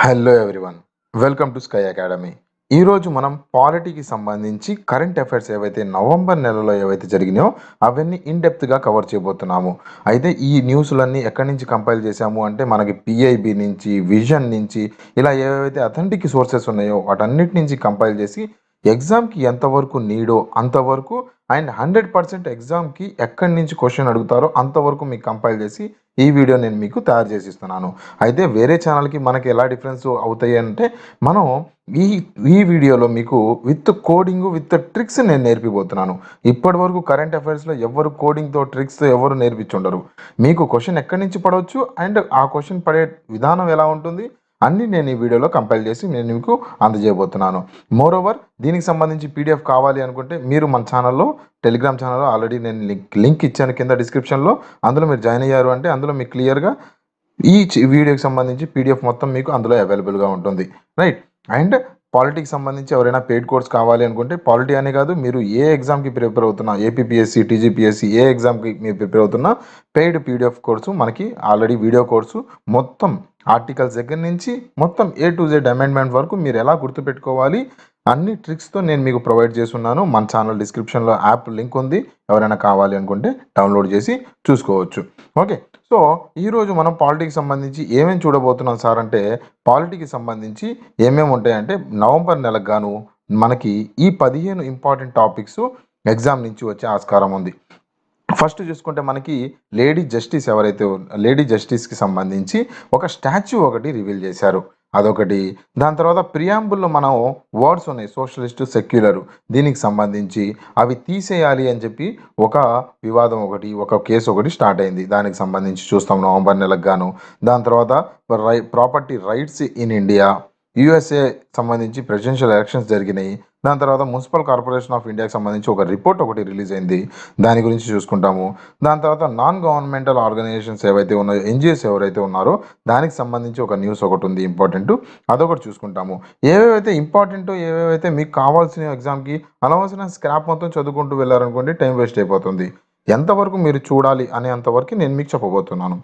Hello everyone, welcome to sky academy. ఈరోజు మనం పాలిటీకి సంబంధించి కరెంట్ అఫైర్స్ ఏవైతే నవంబర్ నెలలో ఏవైతే జరిగినాయో అవన్నీ ఇన్డెప్త్గా కవర్ చేయబోతున్నాము. అయితే ఈ న్యూస్లన్నీ ఎక్కడి నుంచి కంపైల్ చేశాము అంటే మనకి పిఐబి నుంచి, విజన్ నుంచి, ఇలా ఏవైతే అథెంటిక్ సోర్సెస్ ఉన్నాయో వాటన్నిటి నుంచి కంపైల్ చేసి ఎగ్జామ్కి ఎంతవరకు నీడో అంతవరకు అండ్ 100% ఎగ్జామ్కి ఎక్కడి నుంచి క్వశ్చన్ అడుగుతారో అంతవరకు మీకు కంపైల్ చేసి ఈ వీడియో నేను మీకు తయారు చేసి ఇస్తున్నాను. అయితే వేరే ఛానల్కి మనకి ఎలా డిఫరెన్స్ అవుతాయి అంటే మనం ఈ ఈ వీడియోలో మీకు విత్ కోడింగ్ విత్ ట్రిక్స్ నేను నేర్పిపోతున్నాను. ఇప్పటి వరకు కరెంట్ అఫైర్స్లో ఎవరు కోడింగ్తో ట్రిక్స్ ఎవరు నేర్పించుండరు. మీకు క్వశ్చన్ ఎక్కడి నుంచి పడవచ్చు అండ్ ఆ క్వశ్చన్ పడే విధానం ఎలా ఉంటుంది అన్నీ నేను ఈ వీడియోలో కంపైల్ చేసి నేను మీకు అందజేయబోతున్నాను. మోరోవర్ దీనికి సంబంధించి పీడిఎఫ్ కావాలి అనుకుంటే మీరు మన ఛానల్లో టెలిగ్రామ్ ఛానల్లో ఆల్రెడీ నేను లింక్ ఇచ్చాను కింద డిస్క్రిప్షన్లో. అందులో మీరు జాయిన్ అయ్యారు అంటే అందులో మీకు క్లియర్గా ఈ వీడియోకి సంబంధించి పీడిఎఫ్ మొత్తం మీకు అందులో అవైలబుల్గా ఉంటుంది, రైట్. అండ్ పాలిటీకి సంబంధించి ఎవరైనా పెయిడ్ కోర్స్ కావాలి అనుకుంటే పాలిటీ అనే కాదు, మీరు ఏ ఎగ్జామ్కి ప్రిపేర్ అవుతున్నా, ఏపీపీఎస్సీ, టీజీపీఎస్సీ, ఏ ఎగ్జామ్కి మీరు ప్రిపేర్ అవుతున్నా పెయిడ్ పీడిఎఫ్ కోర్సు మనకి ఆల్రెడీ వీడియో కోర్సు మొత్తం ఆర్టికల్స్ దగ్గర నుంచి మొత్తం A to Z అమెండ్మెంట్ వరకు మీరు ఎలా గుర్తుపెట్టుకోవాలి అన్ని ట్రిక్స్తో నేను మీకు ప్రొవైడ్ చేస్తున్నాను. మన ఛానల్ డిస్క్రిప్షన్లో యాప్ లింక్ ఉంది, ఎవరైనా కావాలి అనుకుంటే డౌన్లోడ్ చేసి చూసుకోవచ్చు. ఓకే, సో ఈరోజు మనం పాలిటీకి సంబంధించి ఏమేమి చూడబోతున్నాం సార్ అంటే, పాలిటీకి సంబంధించి ఏమేమి ఉంటాయంటే నవంబర్ నెలకు గాను మనకి ఈ 15 ఇంపార్టెంట్ టాపిక్స్ ఎగ్జామ్ నుంచి వచ్చే ఆస్కారం ఉంది. ఫస్ట్ చూసుకుంటే మనకి లేడీ జస్టిస్కి సంబంధించి ఒక స్టాచ్యూ ఒకటి రివీల్ చేశారు, అదొకటి. దాని తర్వాత ప్రియాంబుల్లో మనం వర్డ్స్ ఉన్నాయి, సోషలిస్ట్, సెక్యులర్, దీనికి సంబంధించి అవి తీసేయాలి అని చెప్పి ఒక వివాదం ఒకటి, ఒక కేసు ఒకటి స్టార్ట్ అయింది, దానికి సంబంధించి చూస్తాం నవంబర్ నెలకు గాను. దాని తర్వాత property rights in India, USA సంబంధించి ప్రెసిడెన్షియల్ ఎలక్షన్స్ జరిగినాయి. దాని తర్వాత మున్సిపల్ కార్పొరేషన్ ఆఫ్ ఇండియాకి సంబంధించి ఒక రిపోర్ట్ ఒకటి రిలీజ్ అయింది, దాని గురించి చూసుకుంటాము. దాని తర్వాత నాన్ గవర్నమెంటల్ ఆర్గనైజేషన్స్ ఏవైతే ఉన్నాయో, ఎన్జిఓస్ ఎవరైతే ఉన్నారో దానికి సంబంధించి ఒక న్యూస్ ఒకటి ఉంది ఇంపార్టెంట్, అదొకటి చూసుకుంటాము. ఏవేవైతే ఇంపార్టెంట్, ఏవేవైతే మీకు కావాల్సిన ఎగ్జామ్కి అనవసరం స్క్రాప్ మొత్తం చదువుకుంటూ వెళ్ళారనుకోండి టైం వేస్ట్ అయిపోతుంది. ఎంతవరకు మీరు చూడాలి అనే అంతవరకు నేను మీకు చెప్పబోతున్నాను.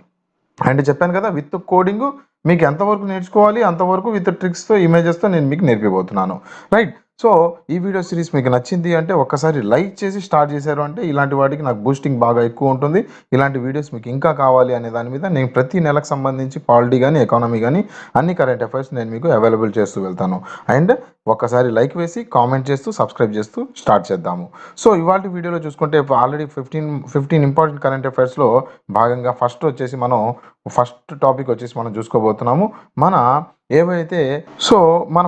అండ్ చెప్పాను కదా, విత్ కోడింగ్ మీకు ఎంతవరకు నేర్చుకోవాలి అంతవరకు విత్ ట్రిక్స్తో, ఇమేజెస్తో నేను మీకు నేర్పిపోతున్నాను, రైట్. సో ఈ వీడియో సిరీస్ మీకు నచ్చింది అంటే ఒక్కసారి లైక్ చేసి స్టార్ట్ చేశారు అంటే ఇలాంటి వాటికి నాకు బూస్టింగ్ బాగా ఎక్కువ ఉంటుంది. ఇలాంటి వీడియోస్ మీకు ఇంకా కావాలి అనే దాని మీద నేను ప్రతి నెలకు సంబంధించి పాలిటీ కానీ ఎకానమీ కానీ అన్ని కరెంట్ అఫైర్స్ నేను మీకు అవైలబుల్ చేస్తూ వెళ్తాను. అండ్ ఒక్కసారి లైక్ వేసి కామెంట్ చేస్తూ సబ్స్క్రైబ్ చేస్తూ స్టార్ట్ చేద్దాము. సో ఇవాళ వీడియోలో చూసుకుంటే ఆల్రెడీ 15 ఇంపార్టెంట్ కరెంట్ అఫైర్స్లో భాగంగా ఫస్ట్ టాపిక్ వచ్చేసి మనం చూసుకోబోతున్నాము. మన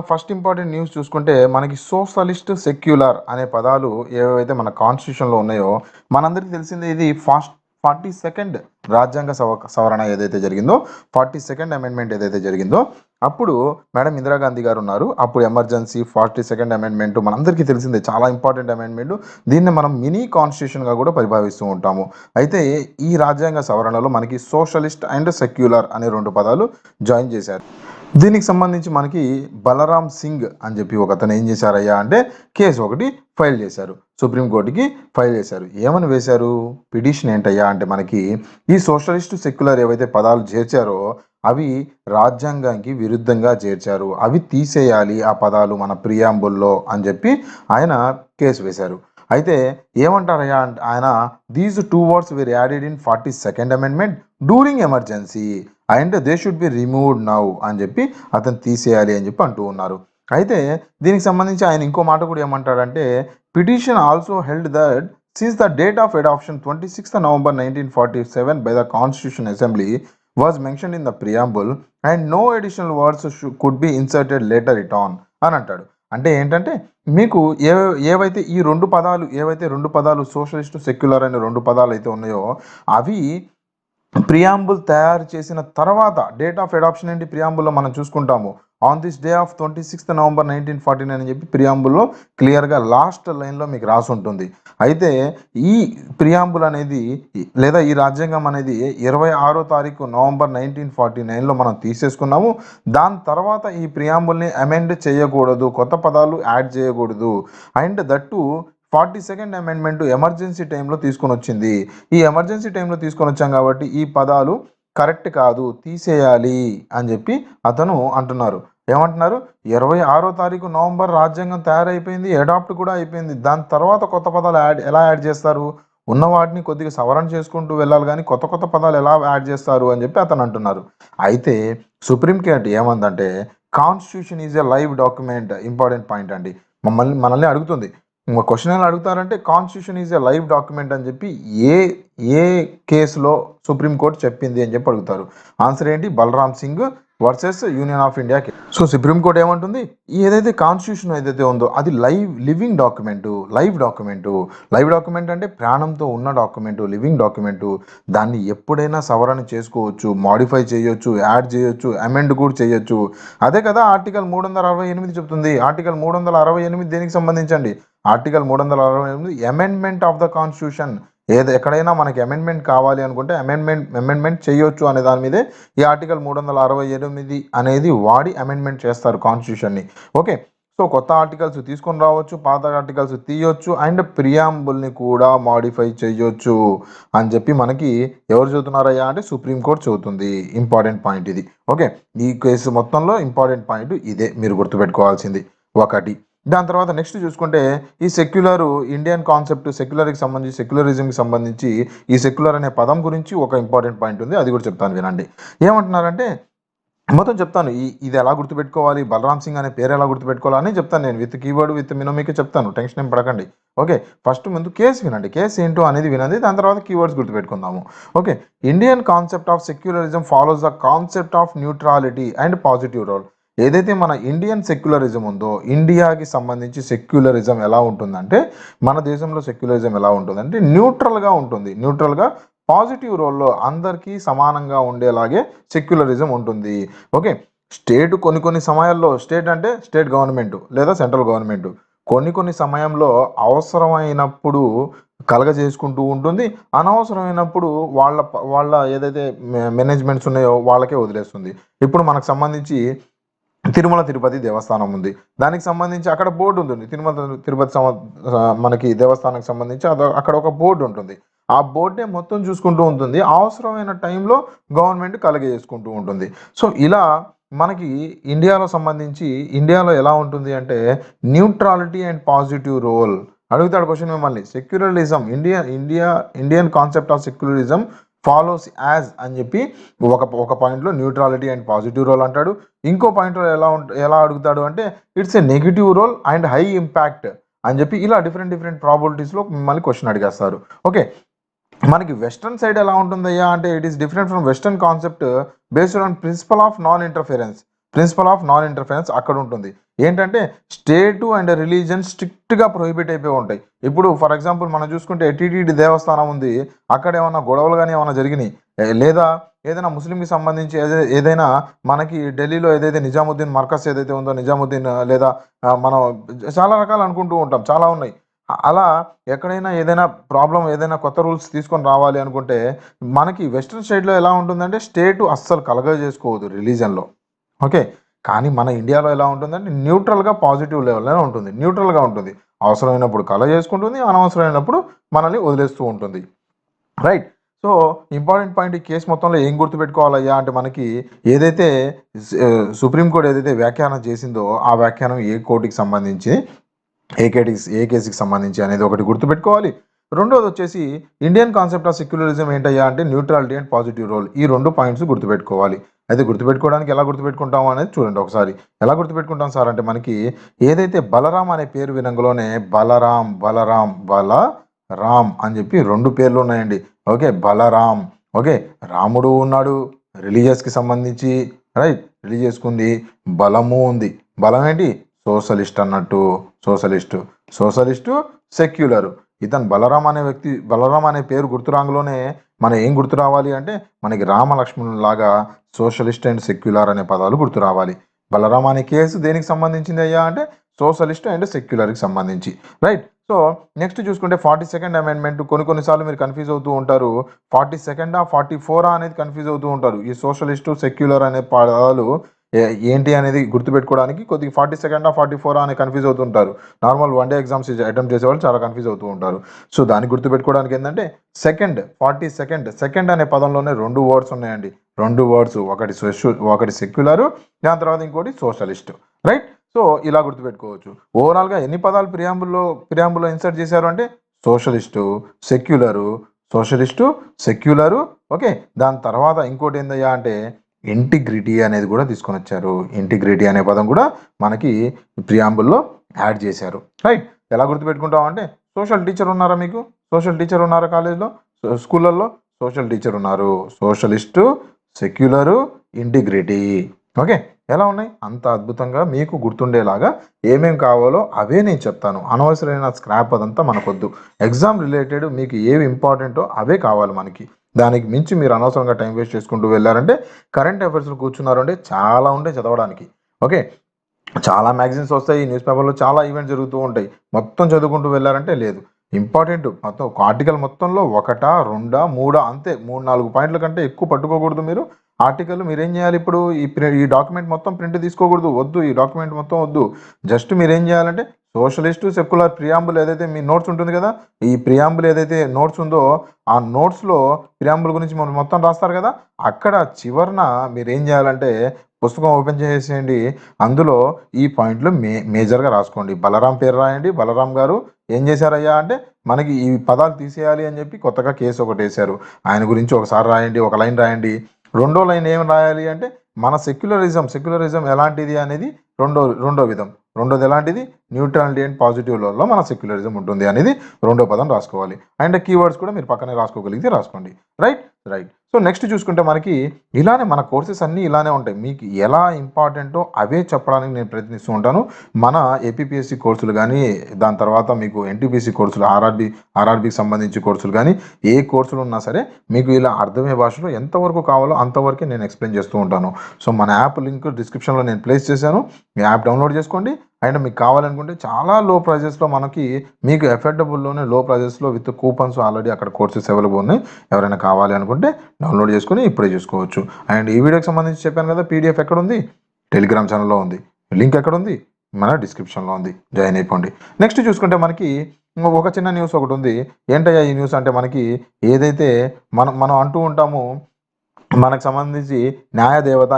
ఫస్ట్ ఇంపార్టెంట్ న్యూస్ చూసుకుంటే మనకి సోషలిస్ట్, సెక్యులర్ అనే పదాలు ఏవైతే మన కాన్స్టిట్యూషన్లో ఉన్నాయో, మనందరికీ తెలిసిందే ఇది 42nd రాజ్యాంగ సవరణ ఏదైతే జరిగిందో, 42nd అమెండ్మెంట్ ఏదైతే జరిగిందో, అప్పుడు మేడం ఇందిరాగాంధీ గారు ఉన్నారు. అప్పుడు ఎమర్జెన్సీ 42nd అమెండ్మెంట్ మనందరికీ తెలిసిందే, చాలా ఇంపార్టెంట్ అమెండ్మెంట్. దీన్ని మనం మినీ కాన్స్టిట్యూషన్గా కూడా పరిభావిస్తూ ఉంటాము. అయితే ఈ రాజ్యాంగ సవరణలో మనకి సోషలిస్ట్ అండ్ సెక్యులర్ అనే 2 పదాలు జాయిన్ చేశారు. దీనికి సంబంధించి మనకి బలరామ్ సింగ్ అని చెప్పి ఒకతను ఏం చేశారయ్యా అంటే కేసు ఒకటి ఫైల్ చేశారు, సుప్రీంకోర్టుకి ఫైల్ చేశారు. ఏమని వేశారు పిటిషన్ ఏంటయ్యా అంటే, మనకి ఈ సోషలిస్ట్, సెక్యులర్ ఏవైతే పదాలు చేర్చారో అవి రాజ్యాంగానికి విరుద్ధంగా చేర్చారు, అవి తీసేయాలి ఆ పదాలు మన ప్రియాంబుల్లో అని చెప్పి ఆయన కేసు వేశారు. అయితే ఏమంటారయ్యా అంటే ఆయన, these 2 words were added in 42nd amendment during emergency and they should be removed now అని చెప్పి అతను తీసేయాలి అని చెప్పి అంటూ ఉన్నారు. అయితే దీనికి సంబంధించి ఆయన ఇంకో మాట కూడా ఏమంటాడంటే, petition also held that since the date of adoption 26th November 1947 by the constitution assembly was mentioned in the preamble and no additional words could be inserted later it on అని అంటాడు. అంటే ఏంటంటే మీకు ఏవైతే ఈ 2 పదాలు సోషలిస్ట్, సెక్యులర్ అనే 2 పదాలు అయితే ఉన్నాయో అవి ప్రియాంబుల్ తయారు చేసిన తర్వాత డేట్ ఆఫ్ అడాప్షన్ ఏంటి ప్రియాంబుల్లో మనం చూసుకుంటాము, on this day of 26th November 1949 అని చెప్పి ప్రియాంబుల్లో క్లియర్గా లాస్ట్ లైన్లో మీకు రాసి ఉంటుంది. అయితే ఈ ప్రియాంబుల్ అనేది లేదా ఈ రాజ్యాంగం అనేది 26వ తారీఖు నవంబర్ 1949లో మనం తీసేసుకున్నాము. దాని తర్వాత ఈ ప్రియాంబుల్ని అమెండ్ చేయకూడదు, కొత్త పదాలు యాడ్ చేయకూడదు. And that 42nd amendment emergency టైంలో తీసుకొని వచ్చింది. ఈ ఎమర్జెన్సీ టైంలో తీసుకొని వచ్చాం కాబట్టి ఈ పదాలు కరెక్ట్ కాదు, తీసేయాలి అని చెప్పి అతను అంటున్నారు. ఏమంటున్నారు? 26వ తారీఖు నవంబర్ రాజ్యాంగం తయారైపోయింది, అడాప్ట్ కూడా అయిపోయింది. దాని తర్వాత కొత్త పదాలు ఎలా యాడ్ చేస్తారు? ఉన్న వాటిని కొద్దిగా సవరణ చేసుకుంటూ వెళ్ళాలి కానీ కొత్త కొత్త పదాలు ఎలా యాడ్ చేస్తారు అని చెప్పి అతను అంటున్నారు. అయితే సుప్రీంకోర్టు ఏమందంటే constitution is a live document. Important point అండి. మనల్ని అడుగుతుంది, క్వశ్చన్ ఎలా అడుగుతారంటే constitution is a live document అని చెప్పి ఏ ఏ కేసులో సుప్రీంకోర్టు చెప్పింది అని చెప్పి అడుగుతారు. ఆన్సర్ ఏంటి? Balram Singh versus union of India. So supreme court ఏమంటుంది? ఏదైతే కాన్స్టిట్యూషన్ ఏదైతే ఉందో అది living document, live document. Live document అంటే ప్రాణంతో ఉన్న డాక్యుమెంటు, లివింగ్ డాక్యుమెంటు. దాన్ని ఎప్పుడైనా సవరణ చేసుకోవచ్చు, మాడిఫై చేయొచ్చు, యాడ్ చేయొచ్చు, అమెండ్ కూడా చేయొచ్చు. అదే కదా ఆర్టికల్ 368 చెప్తుంది. ఆర్టికల్ 368 దేనికి సంబంధించండి? Article 368 amendment of the constitution. ఎక్కడైనా మనకి అమెండ్మెంట్ కావాలి అనుకుంటే అమెండ్మెంట్ చేయొచ్చు అనే దాని మీదే ఈ ఆర్టికల్ 368 అనేది వాడి అమెండ్మెంట్ చేస్తారు కాన్స్టిట్యూషన్ని. ఓకే, సో కొత్త ఆర్టికల్స్ తీసుకొని రావచ్చు, పాత ఆర్టికల్స్ తీయొచ్చు, అండ్ ప్రియాంబుల్ని కూడా మాడిఫై చేయొచ్చు అని చెప్పి మనకి ఎవరు చెబుతున్నారయ్యా అంటే సుప్రీంకోర్టు చెబుతుంది. ఇంపార్టెంట్ పాయింట్ ఇది. ఓకే, ఈ కేసు మొత్తంలో ఇంపార్టెంట్ పాయింట్ ఇదే మీరు గుర్తుపెట్టుకోవాల్సింది ఒకటి. దాని తర్వాత నెక్స్ట్ చూసుకుంటే ఈ సెక్యులర్ ఇండియన్ కాన్సెప్ట్, సెక్యులరిజంకి సంబంధించి ఈ సెక్యులర్ అనే పదం గురించి ఒక ఇంపార్టెంట్ పాయింట్ ఉంది, అది కూడా చెప్తాను వినండి. ఏమంటున్నారంటే మొత్తం చెప్తాను. ఇది ఎలా గుర్తుపెట్టుకోవాలి, బలరామ్ సింగ్ అనే పేరు ఎలా గుర్తుపెట్టుకోవాలని చెప్తాను నేను. విత్ కీవర్డ్ విత్ మినోమిక్ చెప్తాను, టెన్షన్ ఏం పడకండి. ఓకే, ఫస్ట్ ముందు కేసు వినండి, కేసు ఏంటో అనేది వినండి, దాని తర్వాత కీవర్డ్స్ గుర్తుపెట్టుకుందాము. Okay, Indian concept of secularism follows the concept of neutrality and positive role. ఏదైతే మన ఇండియన్ సెక్యులరిజం ఉందో, ఇండియాకి సంబంధించి సెక్యులరిజం ఎలా ఉంటుందంటే, మన దేశంలో సెక్యులరిజం ఎలా ఉంటుందంటే న్యూట్రల్గా ఉంటుంది. న్యూట్రల్గా పాజిటివ్ రోల్లో అందరికీ సమానంగా ఉండేలాగే సెక్యులరిజం ఉంటుంది. ఓకే, స్టేట్ కొన్ని సమయాల్లో, స్టేట్ అంటే స్టేట్ గవర్నమెంట్ లేదా సెంట్రల్ గవర్నమెంట్ కొన్ని సమయంలో అవసరమైనప్పుడు కలగజేసుకుంటూ ఉంటుంది, అనవసరమైనప్పుడు వాళ్ళ ఏదైతే మేనేజ్మెంట్స్ ఉన్నాయో వాళ్ళకే వదిలేస్తుంది. ఇప్పుడు మనకు సంబంధించి తిరుమల తిరుపతి దేవస్థానం ఉంది, దానికి సంబంధించి అక్కడ బోర్డు ఉంటుంది. తిరుమల తిరుపతి మనకి దేవస్థానానికి సంబంధించి అక్కడ ఒక బోర్డు ఉంటుంది. ఆ బోర్డే మొత్తం చూసుకుంటూ ఉంటుంది, అవసరమైన టైంలో గవర్నమెంట్ కలగజేసుకుంటూ ఉంటుంది. సో ఇలా మనకి ఇండియాలో ఎలా ఉంటుంది అంటే న్యూట్రాలిటీ అండ్ పాజిటివ్ రోల్. అడుగుతాడు క్వశ్చన్ మిమ్మల్ని, secularism Indian concept of secularism follows as అని చెప్పి ఒక పాయింట్లో న్యూట్రాలిటీ అండ్ పాజిటివ్ రోల్ అంటాడు. ఇంకో పాయింట్లో ఎలా అడుగుతాడు అంటే it's a negative role and high impact అని చెప్పి ఇలా డిఫరెంట్ ప్రాబిలిటీస్లో మిమ్మల్ని క్వశ్చన్ అడిగేస్తారు. ఓకే, మనకి వెస్ట్రన్ సైడ్ ఎలా ఉంటుందయ్యా అంటే it is different from western concept based on principle of non interference అక్కడ ఉంటుంది. ఏంటంటే స్టేటు అండ్ రిలీజన్ స్ట్రిక్ట్గా ప్రొహిబిట్ అయిపోయి ఉంటాయి. ఇప్పుడు ఫర్ ఎగ్జాంపుల్ మనం చూసుకుంటే టీటీడీ దేవస్థానం ఉంది, అక్కడ ఏమైనా గొడవలు కానీ ఏమైనా జరిగినాయి, లేదా ఏదైనా ముస్లింకి సంబంధించి ఏదైనా మనకి ఢిల్లీలో ఏదైతే నిజాముద్దీన్ మర్కజ్ ఏదైతే ఉందో, నిజాముద్దీన్ లేదా మనం చాలా రకాలు అనుకుంటూ ఉంటాం, చాలా ఉన్నాయి. అలా ఎక్కడైనా ఏదైనా ప్రాబ్లం, ఏదైనా కొత్త రూల్స్ తీసుకొని రావాలి అనుకుంటే మనకి వెస్ట్రన్ సైడ్లో ఎలా ఉంటుందంటే స్టేటు అస్సలు కలగజేసుకోవద్దు రిలీజన్లో. ఓకే, కానీ మన ఇండియాలో ఎలా ఉంటుందంటే న్యూట్రల్గా పాజిటివ్ లెవెల్లోనే ఉంటుంది, న్యూట్రల్గా ఉంటుంది. అవసరమైనప్పుడు కల చేసుకుంటుంది, అనవసరమైనప్పుడు మనల్ని వదిలేస్తూ ఉంటుంది. రైట్, సో ఇంపార్టెంట్ పాయింట్ ఈ కేసు మొత్తంలో ఏం గుర్తుపెట్టుకోవాలయ్యా అంటే మనకి ఏదైతే సుప్రీంకోర్టు ఏదైతే వ్యాఖ్యానం చేసిందో ఆ వ్యాఖ్యానం ఏ కోర్టుకి సంబంధించి, ఏ కేసుకి సంబంధించి అనేది ఒకటి గుర్తుపెట్టుకోవాలి. రెండోది వచ్చేసి ఇండియన్ కాన్సెప్ట్ ఆఫ్ సెక్యులరిజం ఏంటయ్యా అంటే న్యూట్రాలిటీ అండ్ పాజిటివ్ రోల్. ఈ రెండు పాయింట్స్ గుర్తుపెట్టుకోవాలి. అయితే గుర్తుపెట్టుకోవడానికి ఎలా గుర్తుపెట్టుకుంటాం అనేది చూడండి ఒకసారి. ఎలా గుర్తుపెట్టుకుంటాం సార్ అంటే మనకి ఏదైతే బలరాం అనే పేరు వినంగలోనే బలరాం అని చెప్పి రెండు పేర్లు ఉన్నాయండి. ఓకే, బలరాం. ఓకే, రాముడు ఉన్నాడు రిలీజియస్కి సంబంధించి, రైట్, రిలీజియస్కి బలము ఉంది. బలం ఏంటి? సోషలిస్ట్ అన్నట్టు, సోషలిస్టు సెక్యులర్. ఇతను బలరాం అనే పేరు గుర్తురాంగలోనే మనం ఏం గుర్తు రావాలి అంటే మనకి రామలక్ష్మణుల లాగా సోషలిస్ట్ అండ్ సెక్యులర్ అనే పదాలు గుర్తు రావాలి. బలరాం అనే కేసు దేనికి సంబంధించింది అయ్యా అంటే సోషలిస్ట్ అండ్ సెక్యులర్కి సంబంధించి. రైట్, సో నెక్స్ట్ చూసుకుంటే 42nd అమెండ్మెంట్. కొన్నిసార్లు మీరు కన్ఫ్యూజ్ అవుతూ ఉంటారు, 42nd 44 అనేది కన్ఫ్యూజ్ అవుతూ ఉంటారు. ఈ సోషలిస్టు సెక్యులర్ అనే పదాలు ఏంటి అనేది గుర్తుపెట్టుకోవడానికి కొద్దిగా 42nd 44 అని కన్ఫ్యూజ్ అవుతుంటారు. Normal one day exams attempt చేసేవాళ్ళు చాలా కన్ఫ్యూజ్ అవుతూ ఉంటారు. సో దాన్ని గుర్తుపెట్టుకోవడానికి ఏంటంటే సెకండ్ అనే పదంలోనే రెండు వర్డ్స్ ఉన్నాయండి. రెండు వర్డ్స్, ఒకటి సెక్యులర్, దాని తర్వాత ఇంకోటి సోషలిస్ట్, రైట్. సో ఇలా గుర్తుపెట్టుకోవచ్చు. ఓవరాల్గా ఎన్ని పదాలు ప్రియాంబుల్లో ఇన్సర్ట్ చేశారు అంటే సోషలిస్టు, ఓకే. దాని తర్వాత ఇంకోటి ఏందయ్యా అంటే ఇంటిగ్రిటీ అనేది కూడా తీసుకొని వచ్చారు. ఇంటిగ్రిటీ అనే పదం కూడా మనకి ప్రియాంబుల్లో యాడ్ చేశారు, రైట్. ఎలా గుర్తుపెట్టుకుంటాం అంటే సోషల్ టీచర్ ఉన్నారా మీకు? సోషల్ టీచర్ ఉన్నారా కాలేజ్లో, స్కూళ్ళల్లో? సోషల్ టీచర్ ఉన్నారు. Socialist, secular, integrity, okay. ఎలా ఉన్నాయి? అంత అద్భుతంగా మీకు గుర్తుండేలాగా ఏమేం కావాలో అవే నేను చెప్తాను. అనవసరమైన స్క్రాప్ అదంతా మనకొద్దు. ఎగ్జామ్ రిలేటెడ్ మీకు ఏవి ఇంపార్టెంటో అవే కావాలి మనకి. దానికి మించి మీరు అనవసరంగా టైం వేస్ట్ చేసుకుంటూ వెళ్ళారంటే, కరెంట్ అఫైర్స్లో కూర్చున్నారు అంటే చాలా ఉంటాయి చదవడానికి, ఓకే. చాలా మ్యాగజైన్స్ వస్తాయి, న్యూస్ పేపర్లో చాలా ఈవెంట్స్ జరుగుతూ ఉంటాయి. మొత్తం చదువుకుంటూ వెళ్ళారంటే లేదు. ఇంపార్టెంట్ మొత్తం ఒక ఆర్టికల్ మొత్తంలో 1, 2, 3 అంతే, 3-4 పాయింట్ల కంటే ఎక్కువ పట్టుకోకూడదు మీరు. ఆర్టికల్ మీరేం చేయాలి ఇప్పుడు? ఈ డాక్యుమెంట్ మొత్తం ప్రింట్ తీసుకోకూడదు, వద్దు. ఈ డాక్యుమెంట్ మొత్తం వద్దు. జస్ట్ మీరేం చేయాలంటే సోషలిస్టు, సెక్యులర్ ప్రియాంబుల్ ఏదైతే మీ నోట్స్ ఉంటుంది కదా, ఈ ప్రియాంబుల్ ఏదైతే నోట్స్ ఉందో ఆ నోట్స్లో ప్రియాంబుల్ గురించి మనం మొత్తం రాస్తారు కదా, అక్కడ చివరన మీరేం చేయాలంటే పుస్తకం ఓపెన్ చేసేయండి. అందులో ఈ పాయింట్లు మేజర్గా రాసుకోండి. బలరాం పేరు రాయండి. బలరాం గారు ఏం చేశారయ్యా అంటే మనకి ఈ పదాలు తీసేయాలి అని చెప్పి కొత్తగా కేసు ఒకటి వేశారు. ఆయన గురించి ఒకసారి రాయండి, ఒక లైన్ రాయండి. రెండో లైన్ ఏం రాయాలి అంటే మన సెక్యులరిజం ఎలాంటిది అనేది రెండో విధం. రెండోది ఎలాంటిది? న్యూట్రాలిటీ అండ్ పాజిటివ్లలో మన సెక్యులరిజం ఉంటుంది అనేది రెండో పదం రాసుకోవాలి. అండ్ కీవర్డ్స్ కూడా మీరు పక్కనే రాసుకోగలిగితే రాసుకోండి, రైట్. సో నెక్స్ట్ చూసుకుంటే మనకి ఇలానే మన కోర్సెస్ అన్నీ ఇలానే ఉంటాయి. మీకు ఎలా ఇంపార్టెంటో అవే చెప్పడానికి నేను ప్రయత్నిస్తూ ఉంటాను. మన ఏపీపీఎస్సీ కోర్సులు కానీ, దాని తర్వాత మీకు ఎన్టీపీసీ కోర్సులు, ఆర్ఆర్బీకి సంబంధించి కోర్సులు కానీ, ఏ కోర్సులు ఉన్నా సరే మీకు ఇలా అర్థమయ్యే భాషలో ఎంతవరకు కావాలో అంతవరకే నేను ఎక్స్ప్లెయిన్ చేస్తూ ఉంటాను. సో మన యాప్ లింక్ డిస్క్రిప్షన్లో నేను ప్లేస్ చేశాను. మీ యాప్ డౌన్లోడ్ చేసుకోండి. అండ్ మీకు కావాలనుకుంటే చాలా లో ప్రైజెస్లో మీకు ఎఫర్డబుల్లోనే లో ప్రైజెస్లో విత్ కూపన్స్ ఆల్రెడీ అక్కడ కోర్సెస్ అవైలబుల్ ఉన్నాయి. ఎవరైనా కావాలి అనుకుంటే డౌన్లోడ్ చేసుకుని ఇప్పుడే చూసుకోవచ్చు. అండ్ ఈ వీడియోకి సంబంధించి చెప్పాను కదా, పీడిఎఫ్ ఎక్కడ ఉంది? టెలిగ్రామ్ ఛానల్లో ఉంది. లింక్ ఎక్కడ ఉంది? మన డిస్క్రిప్షన్లో ఉంది, జాయిన్ అయిపోండి. నెక్స్ట్ చూసుకుంటే మనకి ఒక చిన్న న్యూస్ ఒకటి ఉంది. ఏంటయ్యా ఈ న్యూస్ అంటే మనకి ఏదైతే మనం అంటూ ఉంటాము, మనకు సంబంధించి న్యాయదేవత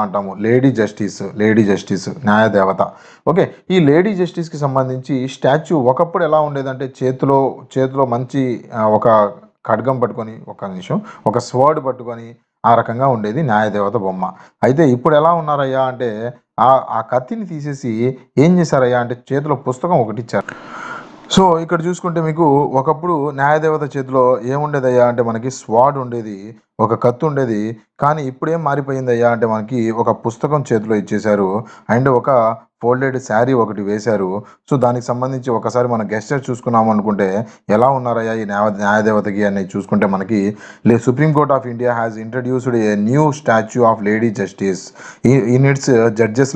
అంటాము. లేడీ జస్టిస్ న్యాయదేవత, ఓకే. ఈ లేడీ జస్టిస్కి సంబంధించి స్టాచ్యూ ఒకప్పుడు ఎలా ఉండేదంటే చేతిలో మంచి ఒక ఖడ్గం పట్టుకొని, ఒక స్వర్డ్ పట్టుకొని ఆ రకంగా ఉండేది న్యాయదేవత బొమ్మ. అయితే ఇప్పుడు ఎలా ఉన్నారయ్యా అంటే ఆ కత్తిని తీసేసి ఏం చేశారయ్యా అంటే చేతిలో పుస్తకం ఒకటి ఇచ్చారు. సో ఇక్కడ చూసుకుంటే మీకు ఒకప్పుడు న్యాయదేవత చేతిలో ఏముండేదయ్యా అంటే మనకి స్వాడ్ ఉండేది, ఒక కత్తి ఉండేది. కానీ ఇప్పుడు ఏం మారిపోయిందయ్యా అంటే మనకి ఒక పుస్తకం చేతిలో ఇచ్చేశారు. అండ్ ఒక ఫోల్డెడ్ శారీ ఒకటి వేశారు. సో దానికి సంబంధించి ఒకసారి మన గెస్చర్ చూసుకున్నాము అనుకుంటే ఎలా ఉన్నారయ్యా ఈ న్యాయదేవతకి అని చూసుకుంటే మనకి supreme court of India has introduced a new statue of lady justice in it's judges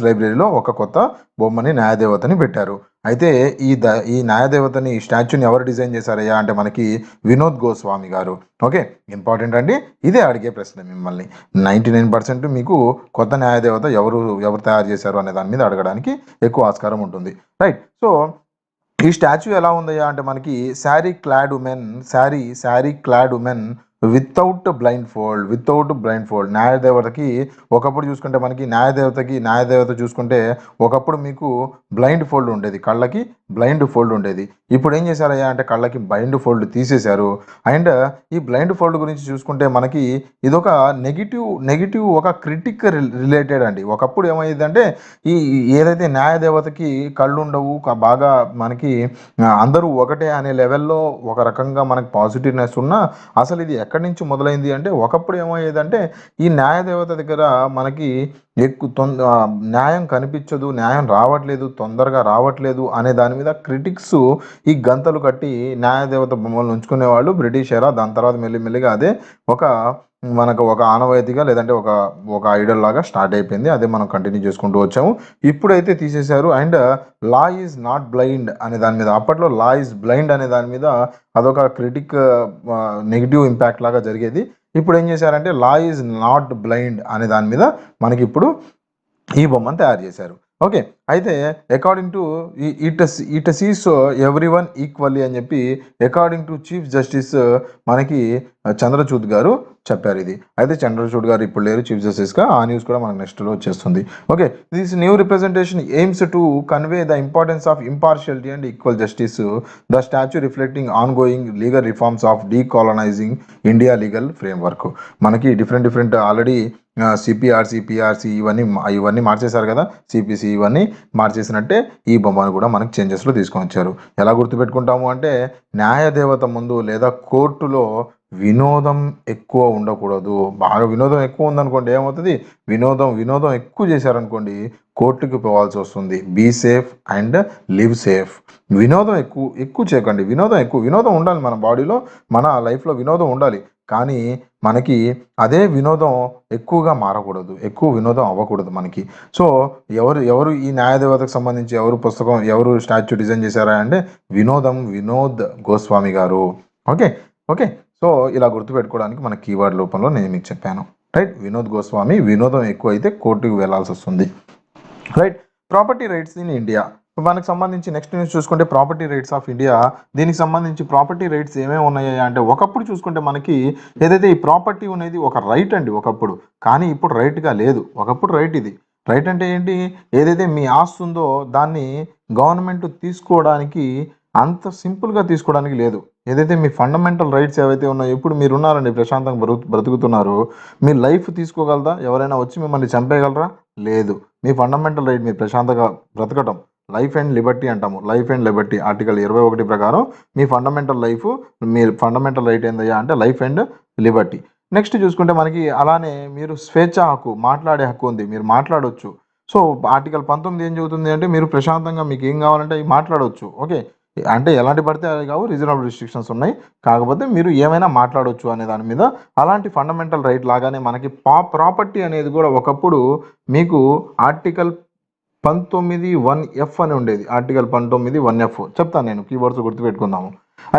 లైబ్రరీలో ఒక కొత్త బొమ్మని న్యాయదేవతని పెట్టారు. అయితే ఈ న్యాయదేవతని స్టాచ్యూని ఎవరు డిజైన్ చేశారయ్యా అంటే మనకి వినోద్ గోస్వామి గారు, ఓకే. ఇంపార్టెంట్ అండి, ఇదే అడిగే ప్రశ్న మిమ్మల్ని. 99% మీకు కొత్త న్యాయదేవత ఎవరు తయారు చేశారు అనే దాని మీద అడగడానికి ఎక్కువ ఆస్కారం ఉంటుంది, రైట్. సో ఈ స్టాచ్యూ ఎలా ఉందయ్యా అంటే మనకి sari clad women without blindfold న్యాయదేవతకి ఒకప్పుడు చూసుకుంటే మనకి న్యాయదేవత చూసుకుంటే ఒకప్పుడు మీకు బ్లైండ్ ఫోల్డ్ ఉండేది, కళ్ళకి బ్లైండ్ ఫోల్డ్ ఉండేది. ఇప్పుడు ఏం చేశారయ్యా అంటే కళ్ళకి బ్లైండ్ ఫోల్డ్ తీసేశారు. అండ్ ఈ బ్లైండ్ ఫోల్డ్ గురించి చూసుకుంటే మనకి ఇదొక నెగిటివ్ ఒక క్రిటిక్ రిలేటెడ్ అండి. ఒకప్పుడు ఏమైందంటే ఈ ఏదైతే న్యాయదేవతకి కళ్ళు ఉండవు, బాగా మనకి అందరూ ఒకటే అనే లెవెల్లో ఒక రకంగా మనకి పాజిటివ్నెస్ ఉన్నా అసలు ఇది ఎక్కడి నుంచి మొదలైంది అంటే ఒకప్పుడు ఏమయ్యేదంటే ఈ న్యాయదేవత దగ్గర మనకి న్యాయం కనిపించదు, న్యాయం రావట్లేదు, తొందరగా రావట్లేదు అనే దాని మీద క్రిటిక్స్ ఈ గంతలు కట్టి న్యాయదేవత బొమ్మలు ఉంచుకునేవాళ్ళు బ్రిటిష్ ఎరా. దాని తర్వాత మెల్లిమెల్లిగా అదే మనకు ఒక ఆనవాయితీగా లేదంటే ఒక ఐడల్ లాగా స్టార్ట్ అయిపోయింది. అదే మనం కంటిన్యూ చేసుకుంటూ వచ్చాము. ఇప్పుడైతే తీసేశారు. And law is not blind అనే దాని మీద, అప్పట్లో లా ఈజ్ బ్లైండ్ అనే దాని మీద అదొక క్రిటిక్ నెగిటివ్ ఇంపాక్ట్ లాగా జరిగేది. ఇప్పుడు ఏం చేశారంటే లా ఈజ్ నాట్ బ్లైండ్ అనే దాని మీద మనకి ఇప్పుడు ఈ బొమ్మను తయారు చేశారు, ఓకే. అయితే according to it Cs everyone equally అని చెప్పి అకార్డింగ్ టు చీఫ్ జస్టిస్ మనకి చంద్రచూడ్ గారు చెప్పారు ఇది. అయితే చంద్రచూడ్ గారు ఇప్పుడు లేరు చీఫ్ జస్టిస్గా, ఆ న్యూస్ కూడా మనకు నెక్స్ట్లో వచ్చేస్తుంది. Okay, this new representation aims to convey the importance of impartiality and equal justice, the statue reflecting ongoing legal reforms of decolonising India legal framework. మనకి డిఫరెంట్ ఆల్రెడీ సిపిఆర్సి, పిఆర్సి ఇవన్నీ మార్చేశారు కదా, CPC ఇవన్నీ మార్చేసినట్టే ఈ బొమ్మను కూడా మనకి చేంజెస్లో తీసుకొని వచ్చారు. ఎలా గుర్తుపెట్టుకుంటాము అంటే, న్యాయదేవత ముందు లేదా కోర్టులో వినోదం ఎక్కువ ఉండకూడదు. బాగా వినోదం ఎక్కువ ఉందనుకోండి ఏమవుతుంది, వినోదం ఎక్కువ చేశారనుకోండి కోర్టుకి పోవాల్సి వస్తుంది. Be safe and live safe. వినోదం ఎక్కువ చేయకండి. వినోదం ఉండాలి మన బాడీలో, మన లైఫ్లో వినోదం ఉండాలి. కానీ మనకి అదే వినోదం ఎక్కువగా మారకూడదు, ఎక్కువ వినోదం అవ్వకూడదు మనకి. సో ఎవరు ఈ న్యాయదేవతకు సంబంధించి ఎవరు స్టాచ్యూ డిజైన్ చేశారా అంటే వినోద్ గోస్వామి గారు. ఓకే ఓకే సో ఇలా గుర్తుపెట్టుకోవడానికి మన కీవర్డ్ రూపంలో నేను మీకు చెప్పాను. రైట్, వినోద్ గోస్వామి. వినోదం ఎక్కువ అయితే కోర్టుకు వెళ్లాల్సి వస్తుంది. Right, property rights in India. మనకు సంబంధించి నెక్స్ట్ న్యూస్ చూసుకుంటే ప్రాపర్టీ రైట్స్ ఆఫ్ ఇండియా. దీనికి సంబంధించి ప్రాపర్టీ రైట్స్ ఏమేమి ఉన్నాయి అంటే, ఒకప్పుడు చూసుకుంటే మనకి ఏదైతే ఈ ప్రాపర్టీ అనేది ఒక రైట్ అండి ఒకప్పుడు, కానీ ఇప్పుడు రైట్గా లేదు. ఒకప్పుడు రైట్ ఇది. రైట్ అంటే ఏంటి, ఏదైతే మీ ఆస్తి ఉందో దాన్ని గవర్నమెంట్ తీసుకోవడానికి అంత సింపుల్గా తీసుకోవడానికి లేదు. ఏదైతే మీ ఫండమెంటల్ రైట్స్ ఏవైతే ఉన్నాయో, ఇప్పుడు మీరు ఉన్నారండి ప్రశాంతంగా బ్రతుకుతున్నారు, మీ లైఫ్ తీసుకోగలదా? ఎవరైనా వచ్చి మిమ్మల్ని చంపేయగలరా? లేదు. మీ ఫండమెంటల్ రైట్ మీరు ప్రశాంతంగా బ్రతకటం, లైఫ్ అండ్ లిబర్టీ అంటాము. లైఫ్ అండ్ లిబర్టీ ఆర్టికల్ 21 ప్రకారం మీ ఫండమెంటల్ రైట్ ఏందయ్యా అంటే లైఫ్ అండ్ లిబర్టీ. నెక్స్ట్ చూసుకుంటే మనకి అలానే మీరు స్వేచ్ఛ హక్కు, మాట్లాడే హక్కు ఉంది, మీరు మాట్లాడవచ్చు. సో ఆర్టికల్ 19 ఏం చెబుతుంది అంటే, మీరు ప్రశాంతంగా మీకు ఏం కావాలంటే అవి మాట్లాడవచ్చు. ఓకే, అంటే ఎలాంటి పడితే అవి కావు, రీజనబుల్ రిస్ట్రిక్షన్స్ ఉన్నాయి, కాకపోతే మీరు ఏమైనా మాట్లాడవచ్చు అనే దాని మీద. అలాంటి ఫండమెంటల్ రైట్ లాగానే మనకి ప్రాపర్టీ అనేది కూడా ఒకప్పుడు మీకు ఆర్టికల్ 19(1)(f) అని ఉండేది. ఆర్టికల్ 19(1)(f) చెప్తాను నేను, కీవర్డ్స్ గుర్తుపెట్టుకుందాము.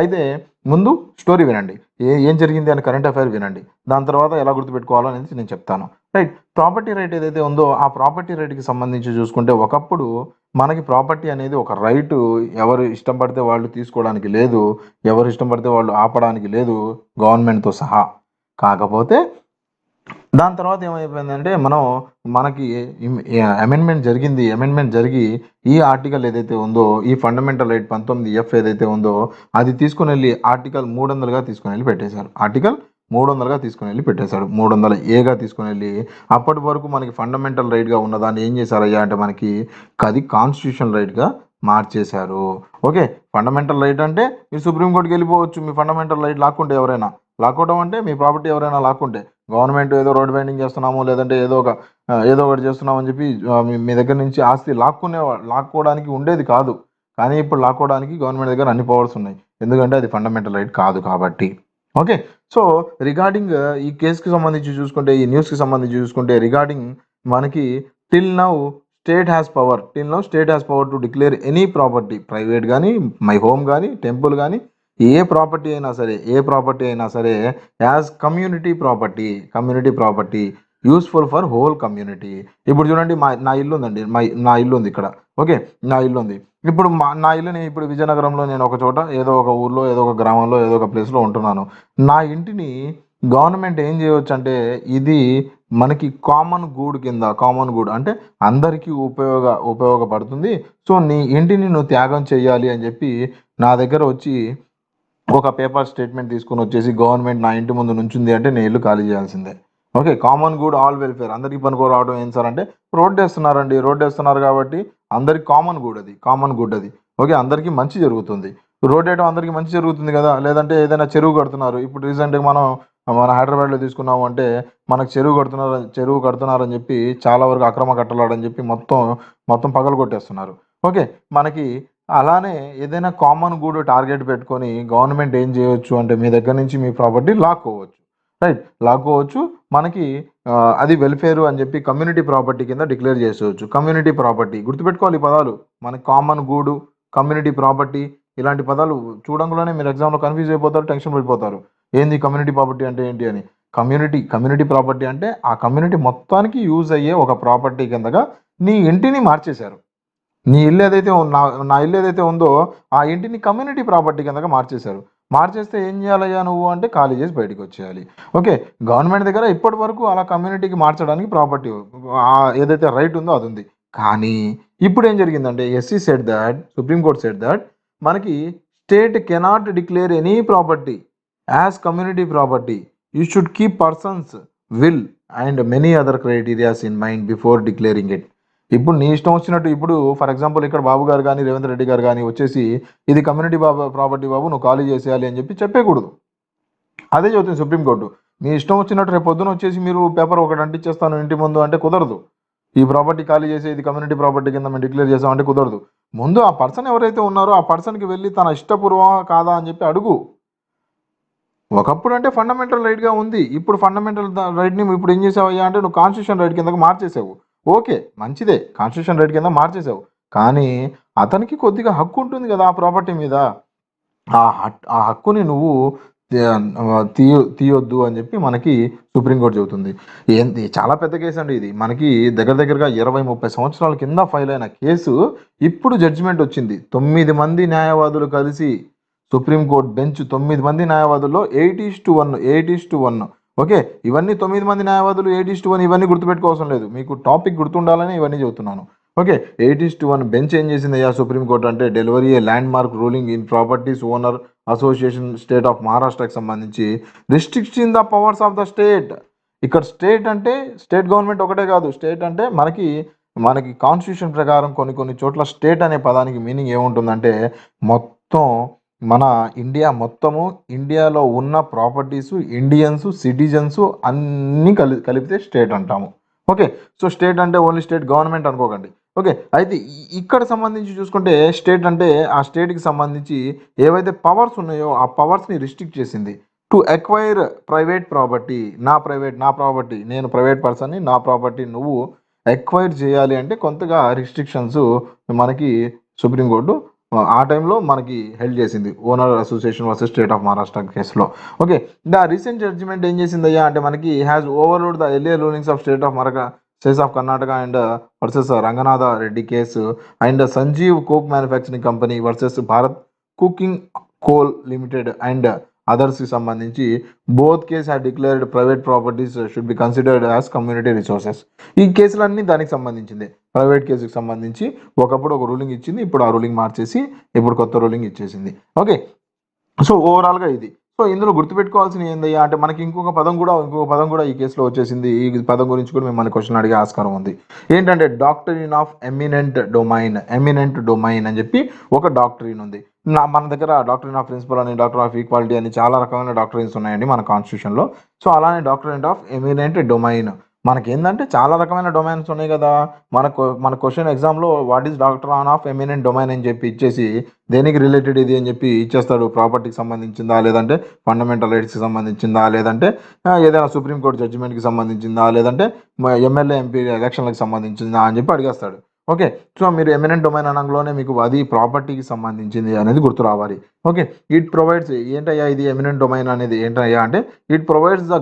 అయితే ముందు స్టోరీ వినండి, ఏం జరిగింది అని కరెంట్ అఫైర్ వినండి, దాని తర్వాత ఎలా గుర్తుపెట్టుకోవాలో అనేది నేను చెప్తాను. రైట్, ప్రాపర్టీ రైట్ ఏదైతే ఉందో ఆ ప్రాపర్టీ రైట్కి సంబంధించి చూసుకుంటే, ఒకప్పుడు మనకి ప్రాపర్టీ అనేది ఒక రైటు, ఎవరు ఇష్టం పడితే వాళ్ళు తీసుకోవడానికి లేదు, ఎవరు ఇష్టం పడితే వాళ్ళు ఆపడానికి లేదు, గవర్నమెంట్తో సహా. కాకపోతే దాని తర్వాత ఏమైపోయిందంటే, మనకి అమెండ్మెంట్ జరిగి ఈ ఆర్టికల్ ఏదైతే ఉందో, ఈ ఫండమెంటల్ రైట్ 19(f) ఏదైతే ఉందో అది తీసుకుని వెళ్ళి ఆర్టికల్ 300గా తీసుకుని వెళ్ళి పెట్టేశారు. ఆర్టికల్ 300గా తీసుకుని వెళ్ళి పెట్టేశాడు. 300(a)గా తీసుకుని వెళ్ళి, అప్పటి వరకు మనకి ఫండమెంటల్ రైట్గా ఉన్నదాన్ని ఏం చేశారయ్యా అంటే మనకి అది కాన్స్టిట్యూషన్ రైట్గా మార్చేశారు. ఓకే, ఫండమెంటల్ రైట్ అంటే మీరు సుప్రీంకోర్టుకి వెళ్ళిపోవచ్చు, మీ ఫండమెంటల్ రైట్ లాక్కుంటే ఎవరైనా. లాక్కోవడం అంటే మీ ప్రాపర్టీ ఎవరైనా లాక్కుంటే, గవర్నమెంట్ ఏదో రోడ్ బైండింగ్ చేస్తున్నాము లేదంటే ఏదో ఒకటి చేస్తున్నాం అని చెప్పి మీ దగ్గర నుంచి ఆస్తి లాక్కోవడానికి ఉండేది కాదు. కానీ ఇప్పుడు లాక్కోవడానికి గవర్నమెంట్ దగ్గర అన్ని పవర్స్ ఉన్నాయి, ఎందుకంటే అది ఫండమెంటల్ రైట్ కాదు కాబట్టి. ఓకే, సో రిగార్డింగ్ ఈ కేసుకి సంబంధించి చూసుకుంటే, ఈ న్యూస్కి సంబంధించి చూసుకుంటే, రిగార్డింగ్ మనకి till now state has power to declare any property, private కానీ, మై హోమ్ కానీ, టెంపుల్ కానీ, ఏ ప్రాపర్టీ అయినా సరే as community property useful for whole community. ఇప్పుడు చూడండి, నా ఇల్లు ఉందండి, నా ఇల్లు ఉంది ఇక్కడ. ఓకే, నా ఇల్లు ఉంది. ఇప్పుడు నా ఇల్లుని ఇప్పుడు విజయనగరంలో నేను ఒక చోట, ఏదో ఒక ఊర్లో, ఏదో ఒక గ్రామంలో, ఏదో ఒక ప్లేస్లో ఉంటున్నాను. నా ఇంటిని గవర్నమెంట్ ఏం చేయవచ్చు అంటే, ఇది మనకి కామన్ గుడ్ అంటే అందరికీ ఉపయోగపడుతుంది. సో నీ ఇంటిని నువ్వు త్యాగం చేయాలి అని చెప్పి నా దగ్గర వచ్చి ఒక పేపర్ స్టేట్మెంట్ తీసుకుని వచ్చేసి, గవర్నమెంట్ నా ఇంటి ముందు నుంచింది అంటే నేను ఇల్లు ఖాళీ చేయాల్సిందే. Okay, common good all welfare, అందరికీ పనుకో రావడం ఏం సార్ అంటే, రోడ్డు వేస్తున్నారు కాబట్టి అందరికి కామన్ గుడ్ అది. ఓకే, అందరికీ మంచి జరుగుతుంది, రోడ్ వేయడం అందరికీ మంచి జరుగుతుంది కదా. లేదంటే ఏదైనా చెరువు కడుతున్నారు, ఇప్పుడు రీసెంట్గా మన హైదరాబాద్లో తీసుకున్నాము అంటే, మనకు చెరువు కడుతున్నారని చెప్పి చాలా వరకు అక్రమ కట్టలాడని చెప్పి మొత్తం పగలు కొట్టేస్తున్నారు. ఓకే, మనకి అలానే ఏదైనా కామన్ గుడ్ టార్గెట్ పెట్టుకొని గవర్నమెంట్ ఏం చేయవచ్చు అంటే, మీ దగ్గర నుంచి మీ ప్రాపర్టీ లాక్కోవచ్చు. మనకి అది వెల్ఫేర్ అని చెప్పి కమ్యూనిటీ ప్రాపర్టీ కింద డిక్లేర్ చేసేవచ్చు. కమ్యూనిటీ ప్రాపర్టీ గుర్తుపెట్టుకోవాలి ఈ పదాలు, మనకి కామన్ గుడ్, కమ్యూనిటీ ప్రాపర్టీ, ఇలాంటి పదాలు చూడంగానే మీరు ఎగ్జామ్లో కన్ఫ్యూజ్ అయిపోతారు, టెన్షన్ పడిపోతారు, ఏంది కమ్యూనిటీ ప్రాపర్టీ అంటే ఏంటి అని. కమ్యూనిటీ ప్రాపర్టీ అంటే ఆ కమ్యూనిటీ మొత్తానికి యూజ్ అయ్యే ఒక ప్రాపర్టీ కిందగా నీ ఇంటిని మార్చేశారు. నా ఇల్లు ఏదైతే ఉందో ఆ ఇంటిని కమ్యూనిటీ ప్రాపర్టీ కిందగా మార్చేశారు. మార్చేస్తే ఏం చేయాలయ్యా నువ్వు అంటే ఖాళీ చేసి బయటికి వచ్చేయాలి. ఓకే, గవర్నమెంట్ దగ్గర ఇప్పటి వరకు అలా కమ్యూనిటీకి మార్చడానికి ప్రాపర్టీ ఏదైతే రైట్ ఉందో అది ఉంది. కానీ ఇప్పుడు ఏం జరిగిందంటే SC said that, Supreme Court said that మనకి state cannot declare any property as community property. You should keep person's will and many other criterias in mind before declaring it. ఇప్పుడు నీ ఇష్టం వచ్చినట్టు, ఇప్పుడు ఫర్ ఎగ్జాంపుల్ ఇక్కడ బాబు గారు కానీ రేవంత్ రెడ్డి గారు కానీ వచ్చేసి ఇది కమ్యూనిటీ ప్రాపర్టీ బాబు నువ్వు ఖాళీ చేసేయాలి అని చెప్పి చెప్పకూడదు. అదే చెబుతుంది సుప్రీంకోర్టు. మీ ఇష్టం వచ్చినట్టు రేపు పొద్దున వచ్చేసి మీరు పేపర్ ఒకటి అంటించేస్తాను ఇంటి ముందు అంటే కుదరదు. ఈ ప్రాపర్టీ ఖాళీ చేసి ఇది కమ్యూనిటీ ప్రాపర్టీ కింద మేము డిక్లేర్ చేసామంటే కుదరదు. ముందు ఆ పర్సన్ ఎవరైతే ఉన్నారో ఆ పర్సన్కి వెళ్ళి తన ఇష్టపూర్వమా కాదా అని చెప్పి అడుగు. ఒకప్పుడు అంటే ఫండమెంటల్ రైట్గా ఉంది, ఇప్పుడు ఫండమెంటల్ రైట్ని ఇప్పుడు ఏం చేసావయ్యా అంటే నువ్వు కాన్స్టిట్యూషన్ రైట్ కిందకి మార్చేసావు. ఓకే, మంచిదే, కాన్స్టిట్యూషన్ రైట్ కింద మార్చేసావు. కానీ అతనికి కొద్దిగా హక్కు ఉంటుంది కదా ఆ ప్రాపర్టీ మీద. ఆ హక్కుని నువ్వు తీయొద్దు అని చెప్పి మనకి సుప్రీంకోర్టు చెబుతుంది. ఏంటి చాలా పెద్ద కేసు అండి ఇది. మనకి దగ్గరగా 20-30 సంవత్సరాల కింద ఫైల్ అయిన కేసు ఇప్పుడు జడ్జిమెంట్ వచ్చింది. 9 మంది న్యాయవాదులు కలిసి సుప్రీంకోర్టు బెంచ్ 9 మంది న్యాయవాదుల్లో 8:1. ఓకే, ఇవన్నీ 9 మంది న్యాయవాదులు 8:1 ఇవన్నీ గుర్తుపెట్టుకోవాల్సిన లేదు, మీకు టాపిక్ గుర్తుండాలని ఇవన్నీ చెబుతున్నాను. ఓకే, 8:1 బెంచ్ ఏం చేసింది అయ్యా సుప్రీంకోర్టు అంటే delivery a landmark ruling in properties owner association state of మహారాష్ట్రకి సంబంధించి restriction the powers of the state. ఇక్కడ స్టేట్ అంటే స్టేట్ గవర్నమెంట్ ఒకటే కాదు, స్టేట్ అంటే మనకి కాన్స్టిట్యూషన్ ప్రకారం కొన్ని చోట్ల స్టేట్ అనే పదానికి మీనింగ్ ఏముంటుందంటే మొత్తం మన మొత్తము ఇండియాలో ఉన్న ప్రాపర్టీసు, ఇండియన్స్, సిటిజన్స్ అన్నీ కలిపితే స్టేట్ అంటాము. ఓకే, సో స్టేట్ అంటే ఓన్లీ స్టేట్ గవర్నమెంట్ అనుకోకండి. ఓకే, అయితే ఇక్కడ సంబంధించి చూసుకుంటే స్టేట్ అంటే ఆ స్టేట్కి సంబంధించి ఏవైతే పవర్స్ ఉన్నాయో ఆ పవర్స్ని రిస్ట్రిక్ట్ చేసింది. టు ఎక్వైర్ ప్రైవేట్ ప్రాపర్టీ, నా ప్రాపర్టీ, నేను ప్రైవేట్ పర్సన్ని, నా ప్రాపర్టీ నువ్వు ఎక్వైర్ చేయాలి అంటే కొంతగా రిస్ట్రిక్షన్స్ మనకి సుప్రీంకోర్టు ఆ టైంలో మనకి హెల్డ్ చేసింది owner association versus state of Maharashtra కేసులో. ఓకే, ద రీసెంట్ జడ్జిమెంట్ ఏం చేసిందయ్యా అంటే మనకి has overruled the earlier rulings of state of Karnataka and versus Ranganatha Reddy case and Sanjeev Coke Manufacturing Company versus Bharat Cooking Coal Limited and అదర్స్కి సంబంధించి both case have declared private properties should be considered as community resources. ఈ కేసులన్నీ దానికి సంబంధించింది. Private కేసుకి సంబంధించి ఒకప్పుడు ఒక రూలింగ్ ఇచ్చింది, ఇప్పుడు ఆ రూలింగ్ మార్చేసి ఇప్పుడు కొత్త రూలింగ్ ఇచ్చేసింది. ఓకే, సో ఓవరాల్గా ఇది. సో ఇందులో గుర్తుపెట్టుకోవాల్సిన ఏందయ్యా అంటే మనకి ఇంకొక పదం కూడా ఈ కేసులో వచ్చేసింది. ఈ పదం గురించి కూడా మిమ్మల్ని క్వశ్చన్ అడిగే ఆస్కారం ఉంది. ఏంటంటే డాక్టరీన్ ఆఫ్ ఎమినెంట్ డొమైన్ అని చెప్పి ఒక డాక్టరీన్ ఉంది. మన దగ్గర డాక్టరీన్ ఆఫ్ ప్రిన్సిపల్ అని, డాక్టర్ ఆఫ్ ఈక్వాలిటీ అని చాలా రకమైన డాక్టరీన్స్ ఉన్నాయండి మన కాన్స్టిట్యూషన్లో. సో అలానే డాక్టరీన్ ఆఫ్ ఎమినెంట్ డొమైన్ మనకి ఏంటంటే చాలా రకమైన డొమైన్స్ ఉన్నాయి కదా. మన క్వశ్చన్ ఎగ్జామ్లో what is doctrine of eminent domain అని చెప్పి ఇచ్చేసి దేనికి రిలేటెడ్ ఇది అని చెప్పి ఇచ్చేస్తాడు. ప్రాపర్టీకి సంబంధించిందా, లేదంటే ఫండమెంటల్ రైట్స్కి సంబంధించిందా, లేదంటే ఏదైనా సుప్రీంకోర్టు జడ్జిమెంట్కి సంబంధించిందా, లేదంటే ఎమ్మెల్యే ఎంపీ ఎలక్షన్లకు సంబంధించిందా అని చెప్పి అడిగేస్తాడు. ఓకే, సో మీరు ఎమినెంట్ డొమైన్ అనగానే మీకు అది ప్రాపర్టీకి సంబంధించింది అనేది గుర్తు రావాలి. ఓకే, ఇట్ ప్రొవైడ్స్ ఏంటయ్యా ఇది ఎమినెంట్ డొమైన్ అనేది ఏంటయ్యా అంటే it provides the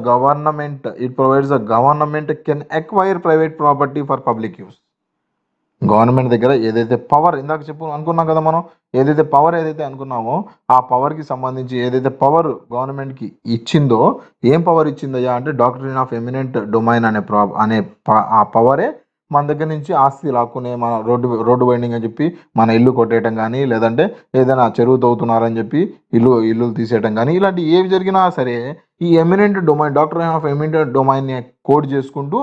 government can acquire private property for public use. Government దగ్గర ఏదైతే పవర్ ఇందాక అనుకున్నాం కదా మనం, ఏదైతే పవర్ అనుకున్నామో ఆ పవర్కి సంబంధించి ఏదైతే పవర్ గవర్నమెంట్కి ఇచ్చిందో, ఏం పవర్ ఇచ్చిందయ్యా అంటే డాక్టరీన్ ఆఫ్ ఎమినెంట్ డొమైన్ అనే ఆ పవరే మన దగ్గర నుంచి ఆస్తి లాక్కునే, మన రోడ్డు వైండింగ్ అని చెప్పి మన ఇల్లు కొట్టేయటం కానీ, లేదంటే ఏదైనా చెరువు తవ్వుతున్నారని చెప్పి ఇల్లు తీసేయటం కానీ, ఇలాంటి ఏవి జరిగినా సరే ఈ eminent domain doctrine of eminent డొమైన్ని కోడ్ చేసుకుంటూ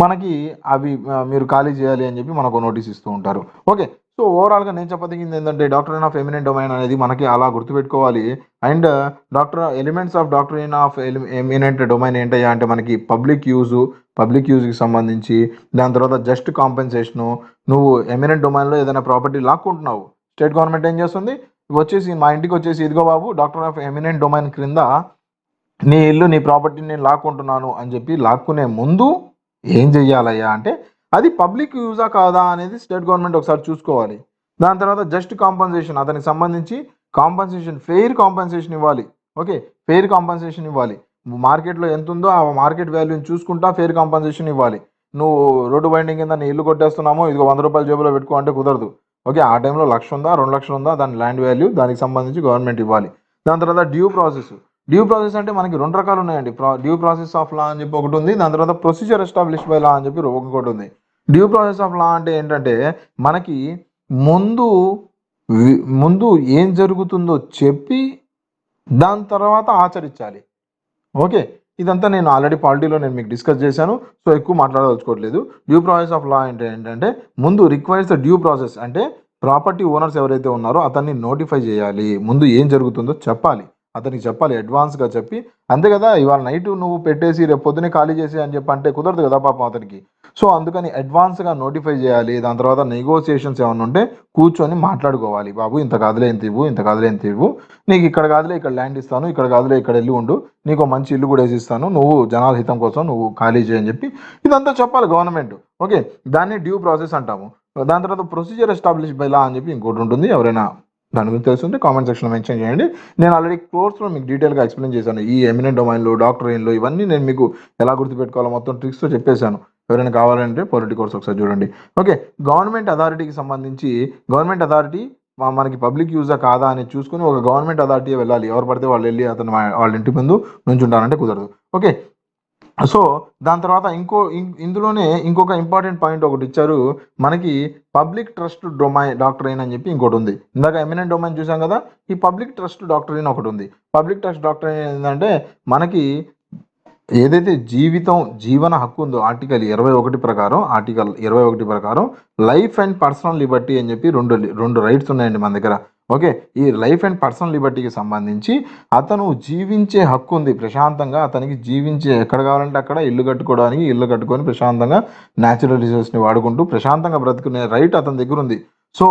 మనకి అవి మీరు ఖాళీ చేయాలి అని చెప్పి మనకు నోటీస్ ఇస్తూ ఉంటారు. ఓకే, సో ఓవరాల్గా నేను చెప్పదగింది ఏంటంటే డాక్టరీన్ ఆఫ్ ఎమినెంట్ డొమైన్ అనేది మనకి అలా గుర్తుపెట్టుకోవాలి. And elements of doctrine of eminent domain ఏంటయ్యా అంటే మనకి పబ్లిక్ యూజ్కి సంబంధించి, దాని తర్వాత జస్ట్ కాంపెన్సేషను. నువ్వు ఎమినెంట్ డొమైన్లో ఏదైనా ప్రాపర్టీ లాక్కుంటున్నావు, స్టేట్ గవర్నమెంట్ ఏం చేస్తుంది, వచ్చేసి మా ఇంటికి వచ్చేసి ఇదిగో బాబు డాక్టరీన్ ఆఫ్ ఎమినెంట్ డొమైన్ క్రింద నీ ఇల్లు, నీ ప్రాపర్టీని నేను లాక్కుంటున్నాను అని చెప్పి లాక్కునే ముందు ఏం చెయ్యాలయ్యా అంటే అది పబ్లిక్ యూజా కాదా అనేది స్టేట్ గవర్నమెంట్ ఒకసారి చూసుకోవాలి. దాని తర్వాత జస్ట్ కాంపన్సేషన్, అతనికి సంబంధించి ఫెయిర్ కాంపన్సేషన్ ఇవ్వాలి. ఓకే, ఫెయిర్ కాంపన్సేషన్ ఇవ్వాలి. మార్కెట్లో ఎంత ఉందో ఆ మార్కెట్ వాల్యూని చూసుకుంటా ఫెయిర్ కాంపన్సేషన్ ఇవ్వాలి. నువ్వు రోడ్డు బైండింగ్ కింద నీ ఇల్లు కొట్టేస్తున్నామో ఇదిగో 100 రూపాయలు జేబులో పెట్టుకో అంటే కుదరదు. ఓకే, ఆ టైంలో 1,00,000 ఉందా 2,00,000 ఉందా దాని ల్యాండ్ వాల్యూ, దానికి సంబంధించి గవర్నమెంట్ ఇవ్వాలి. దాని తర్వాత డ్యూ ప్రాసెస్ అంటే మనకి రెండు రకాలు ఉన్నాయండి. డ్యూ ప్రాసెస్ ఆఫ్ లా అని చెప్పి ఒకటి ఉంది, దాని తర్వాత ప్రొసీజర్ ఎస్టాబ్లిష్ బై లా అని చెప్పి ఇంకోటి ఉంది. డ్యూ ప్రాసెస్ ఆఫ్ లా అంటే ఏంటంటే మనకి ముందు ముందు ఏం జరుగుతుందో చెప్పి దాని తర్వాత ఆచరించాలి. ఓకే, ఇదంతా నేను ఆల్రెడీ పాలిటీలో నేను మీకు డిస్కస్ చేశాను, సో ఎక్కువ మాట్లాడదలుచుకోవట్లేదు. డ్యూ ప్రాసెస్ ఆఫ్ లా అంటే ఏంటంటే ముందు రిక్వైర్స్ ద డ్యూ ప్రాసెస్ అంటే ప్రాపర్టీ ఓనర్స్ ఎవరైతే ఉన్నారో అతన్ని నోటిఫై చేయాలి, ముందు ఏం జరుగుతుందో చెప్పాలి, అతనికి చెప్పాలి, అడ్వాన్స్గా చెప్పి. అంతే కదా, ఇవాళ నైట్ నువ్వు పెట్టేసి రేపు పొద్దునే ఖాళీ చేసి అని చెప్పి అంటే కుదరదు కదా పాపం అతనికి. సో అందుకని అడ్వాన్స్గా నోటిఫై చేయాలి. దాని తర్వాత నెగోసియేషన్స్ ఏమైనా ఉంటే కూర్చొని మాట్లాడుకోవాలి. బాబు ఇంత కాదులే ఇంత ఇవ్వు, ఇంత కాదులే ఇంత ఇవ్వు, నీకు ఇక్కడ కాదులే ఇక్కడ ల్యాండ్ ఇస్తాను, ఇక్కడ కాదులే ఇక్కడ వెళ్ళి ఉండు, నీకు మంచి ఇల్లు కూడా వేసిస్తాను, నువ్వు జనాల హితం కోసం నువ్వు ఖాళీ చేయని చెప్పి ఇదంతా చెప్పాలి గవర్నమెంట్. ఓకే, దాన్ని డ్యూ ప్రాసెస్ అంటాము. దాని తర్వాత ప్రొసీజర్ ఎస్టాబ్లిష్ బై లా అని చెప్పి ఇంకోటి ఉంటుంది. ఎవరైనా దాని గురించి తెలుసుంటే కామెంట్ సెక్షన్లో మెన్షన్ చేయండి. నేను ఆల్రెడీ కోర్స్లో మీకు డీటెయిల్గా ఎక్స్ప్లెయిన్ చేశాను. ఈ ఎమినెంట్ డొమైన్లు, డాక్టరైన్లు ఇవన్నీ నేను మీకు ఎలా గుర్తుపెట్టుకోవాలో మొత్తం ట్రిక్స్తో చెప్పేశాను. ఎవరైనా కావాలంటే పొలిటీ కోర్స్ ఒకసారి చూడండి. ఓకే, గవర్నమెంట్ అథారిటీకి సంబంధించి గవర్నమెంట్ అథారిటీ మనకి పబ్లిక్ యూజా కాదా అని చూసుకుని ఒక గవర్నమెంట్ అథారిటీ వెళ్ళాలి. ఎవరు పడితే వాళ్ళు వెళ్ళి అతను వాళ్ళ ఇంటి ముందు నుంచుంటారంటే కుదరదు. ఓకే, సో దాని తర్వాత ఇందులోనే ఇంకొక ఇంపార్టెంట్ పాయింట్ ఒకటి ఇచ్చారు మనకి, పబ్లిక్ ట్రస్ట్ డాక్టరైన్ అని చెప్పి ఇంకోటి ఉంది. ఇందాక ఎమినెంట్ డొమైన్ చూసాం కదా, ఈ పబ్లిక్ ట్రస్ట్ డాక్టరైన్ ఒకటి ఉంది. పబ్లిక్ ట్రస్ట్ డాక్టరైన్ ఏంటంటే మనకి ఏదైతే జీవన హక్కు ఉందో ఆర్టికల్ 21 ప్రకారం లైఫ్ అండ్ పర్సనల్ లిబర్టీ అని చెప్పి రెండు రైట్స్ ఉన్నాయండి మన దగ్గర. ఓకే, ఈ లైఫ్ అండ్ పర్సనల్ లిబర్టీకి సంబంధించి అతను జీవించే హక్కు ఉంది ప్రశాంతంగా, అతనికి జీవించే ఎక్కడ కావాలంటే అక్కడ ఇల్లు కట్టుకొని ప్రశాంతంగా న్యాచురల్ రిసోర్స్ని వాడుకుంటూ ప్రశాంతంగా బ్రతుకునే రైట్ అతని దగ్గర ఉంది. సో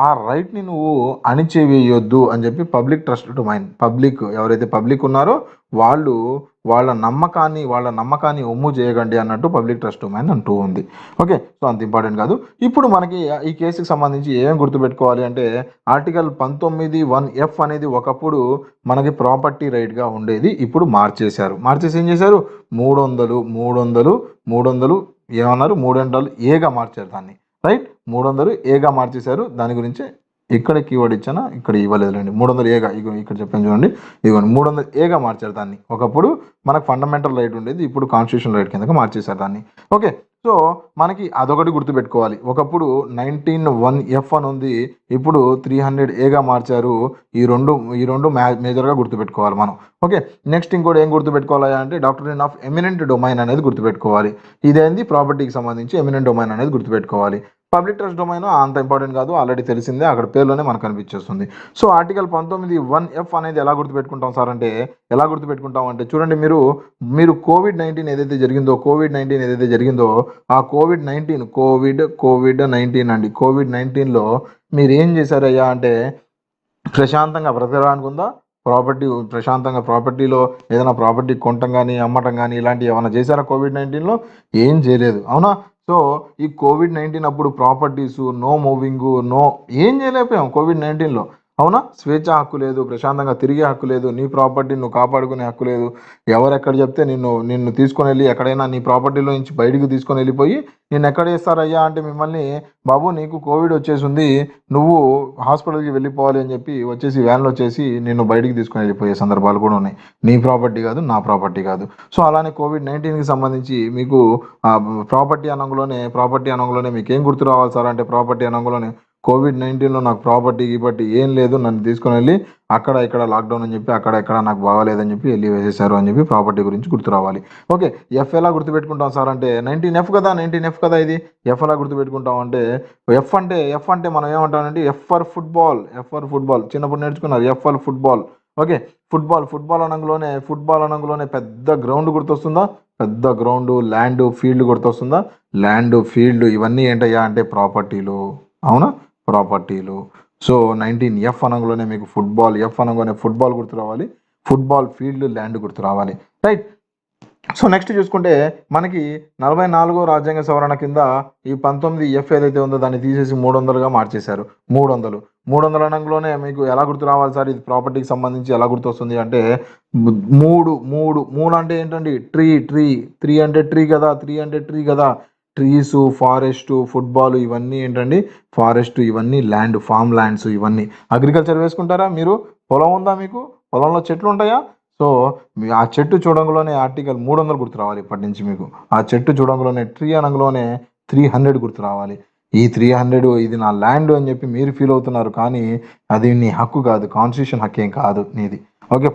ఆ రైట్ని నువ్వు అణిచివేయొద్దు అని చెప్పి పబ్లిక్ ట్రస్ట్ డొమైన్, ఎవరైతే పబ్లిక్ ఉన్నారో వాళ్ళ నమ్మకాన్ని ఒమ్ము చేయకండి అన్నట్టు పబ్లిక్ ట్రస్ట్ డొమైన్ అంటూ ఉంది. ఓకే, సో అంత ఇంపార్టెంట్ కాదు. ఇప్పుడు మనకి ఈ కేసుకి సంబంధించి ఏం గుర్తుపెట్టుకోవాలి అంటే ఆర్టికల్ 19(1)(f) అనేది ఒకప్పుడు మనకి ప్రాపర్టీ రైట్గా ఉండేది, ఇప్పుడు మార్చేసి ఏం చేశారు, 300 ఏమన్నారు, 300 ఏగా మార్చారు దాన్ని. రైట్, 300 ఏగా మార్చేశారు. దాని గురించి ఇక్కడ కీవర్డ్ ఇచ్చానా, ఇక్కడ ఇవ్వలేదులేండి. 300 ఏగా ఇక్కడ చెప్పాను చూడండి, ఇదిగోండి 300 ఏగా మార్చారు దాన్ని. ఒకప్పుడు మనకు ఫండమెంటల్ రైట్ ఉండేది, ఇప్పుడు కాన్స్టిట్యూషన్ రైట్ కిందకి మార్చేశారు దాన్ని. ఓకే, సో మనకి అదొకటి గుర్తుపెట్టుకోవాలి. ఒకప్పుడు 19(1)(f) అని ఉంది, ఇప్పుడు 300 ఏగా మార్చారు. ఈ రెండు మేజర్గా గుర్తుపెట్టుకోవాలి మనం. ఓకే, నెక్స్ట్ ఇంకోటి ఏం గుర్తుపెట్టుకోవాలి అంటే డాక్టరైన్ ఆఫ్ ఎమినెంట్ డొమైన్ అనేది గుర్తుపెట్టుకోవాలి. ఇదేంది, ప్రాపర్టీకి సంబంధించి ఎమినెంట్ డొమైన్ అనేది గుర్తుపెట్టుకోవాలి. పబ్లిక్ ట్రస్ట్ డొమైన్ అంత ఇంపార్టెంట్ కాదు, ఆల్రెడీ తెలిసిందే, అక్కడ పేరులోనే మనకు కనిపించేస్తుంది. సో ఆర్టికల్ 19(1)(f) అనేది ఎలా గుర్తుపెట్టుకుంటాం సార్ అంటే, చూడండి, మీరు కోవిడ్-19 ఏదైతే జరిగిందో ఆ కోవిడ్-19 అండి, కోవిడ్-19లో మీరు ఏం చేశారయ్యా అంటే ప్రశాంతంగా బ్రతకడానికి ఉందా, ప్రాపర్టీలో ఏదైనా ప్రాపర్టీ కొనటం కానీ అమ్మటం కానీ ఇలాంటివి ఏమైనా చేశారా కోవిడ్-19లో? ఏం చేయలేదు, అవునా? సో ఈ కోవిడ్-19 అప్పుడు ప్రాపర్టీస్ నో మూవింగ్, ఏం చేయలేకపోయాం కోవిడ్-19లో, అవునా? స్వేచ్ఛ హక్కు లేదు, ప్రశాంతంగా తిరిగే హక్కు లేదు, నీ ప్రాపర్టీ నువ్వు కాపాడుకునే హక్కు లేదు. ఎవరెక్కడ చెప్తే నిన్ను తీసుకొని వెళ్ళి ఎక్కడైనా నీ ప్రాపర్టీలో నుంచి బయటికి తీసుకొని వెళ్ళిపోయి నిన్ను ఎక్కడ వేస్తారయ్యా అంటే మిమ్మల్ని, బాబు నీకు కోవిడ్ వచ్చేసింది, నువ్వు హాస్పిటల్కి వెళ్ళిపోవాలి అని చెప్పి వచ్చేసి వ్యాన్లో వచ్చేసి నిన్ను బయటికి తీసుకొని వెళ్ళిపోయే సందర్భాలు కూడా ఉన్నాయి. నీ ప్రాపర్టీ కాదు, నా ప్రాపర్టీ కాదు. సో అలానే కోవిడ్-19కి సంబంధించి మీకు ప్రాపర్టీ అనంగులోనే మీకు ఏం గుర్తు రావాలి సార్ అంటే, ప్రాపర్టీ అనంగులోనే కోవిడ్-19లో నాకు ప్రాపర్టీ ఏం లేదు, నన్ను తీసుకొని వెళ్ళి అక్కడ ఇక్కడ లాక్డౌన్ అని చెప్పి అక్కడ ఇక్కడ నాకు బాగాలేదని చెప్పి వెళ్ళి వేసేశారు అని చెప్పి ప్రాపర్టీ గురించి గుర్తు రావాలి. ఓకే, ఎఫ్ ఎలా గుర్తుపెట్టుకుంటాం సార్ అంటే 19(f) కదా ఇది. ఎఫ్ ఎలా గుర్తుపెట్టుకుంటాం అంటే ఎఫ్ అంటే మనం ఏమంటామంటే ఎఫ్ ఫర్ ఫుట్బాల్. చిన్నప్పుడు నేర్చుకున్నారు F for football. Okay, football అనంగులోనే పెద్ద గ్రౌండ్ గుర్తొస్తుందా, పెద్ద గ్రౌండ్, ల్యాండ్, ఫీల్డ్ గుర్తొస్తుందా, ల్యాండ్, ఫీల్డ్ ఇవన్నీ ఏంటయ్యా అంటే ప్రాపర్టీలు, అవునా, ప్రాపర్టీలు. సో 19(f) అనగానే మీకు ఎఫ్ అనగానే ఫుట్బాల్ గుర్తు రావాలి, ఫుట్బాల్, ఫీల్డ్, ల్యాండ్ గుర్తు రావాలి. రైట్, సో నెక్స్ట్ చూసుకుంటే మనకి 44వ రాజ్యాంగ సవరణ కింద ఈ 19(f) ఏదైతే ఉందో దాన్ని తీసేసి 300గా మార్చేశారు. 300 అనంలోనే మీకు ఎలా గుర్తు రావాలి సార్, ఇది ప్రాపర్టీకి సంబంధించి ఎలా గుర్తొస్తుంది అంటే మూడు అంటే ఏంటండి, ట్రీ అంటే ట్రీ కదా, ట్రీస్, ఫారెస్ట్, ఫుట్బాల్ ఇవన్నీ ఏంటండి, ఫారెస్ట్ ఇవన్నీ ల్యాండ్, ఫామ్ ల్యాండ్స్ ఇవన్నీ. అగ్రికల్చర్ వేసుకుంటారా మీరు? పొలం ఉందా మీకు? పొలంలో చెట్లు ఉంటాయా? సో ఆ చెట్టు చూడంగానే ఆర్టికల్ 300 గుర్తు రావాలి ఇప్పటి నుంచి మీకు. ఆ చెట్టు చూడంగానే ట్రీ అనగానే 300 గుర్తు రావాలి. ఈ 300 ఇది నా ల్యాండ్ అని చెప్పి మీరు ఫీల్ అవుతున్నారు, కానీ అది నీ హక్కు కాదు, కాన్స్టిట్యూషన్ హక్కు ఏం కాదు నీది. ఓకే,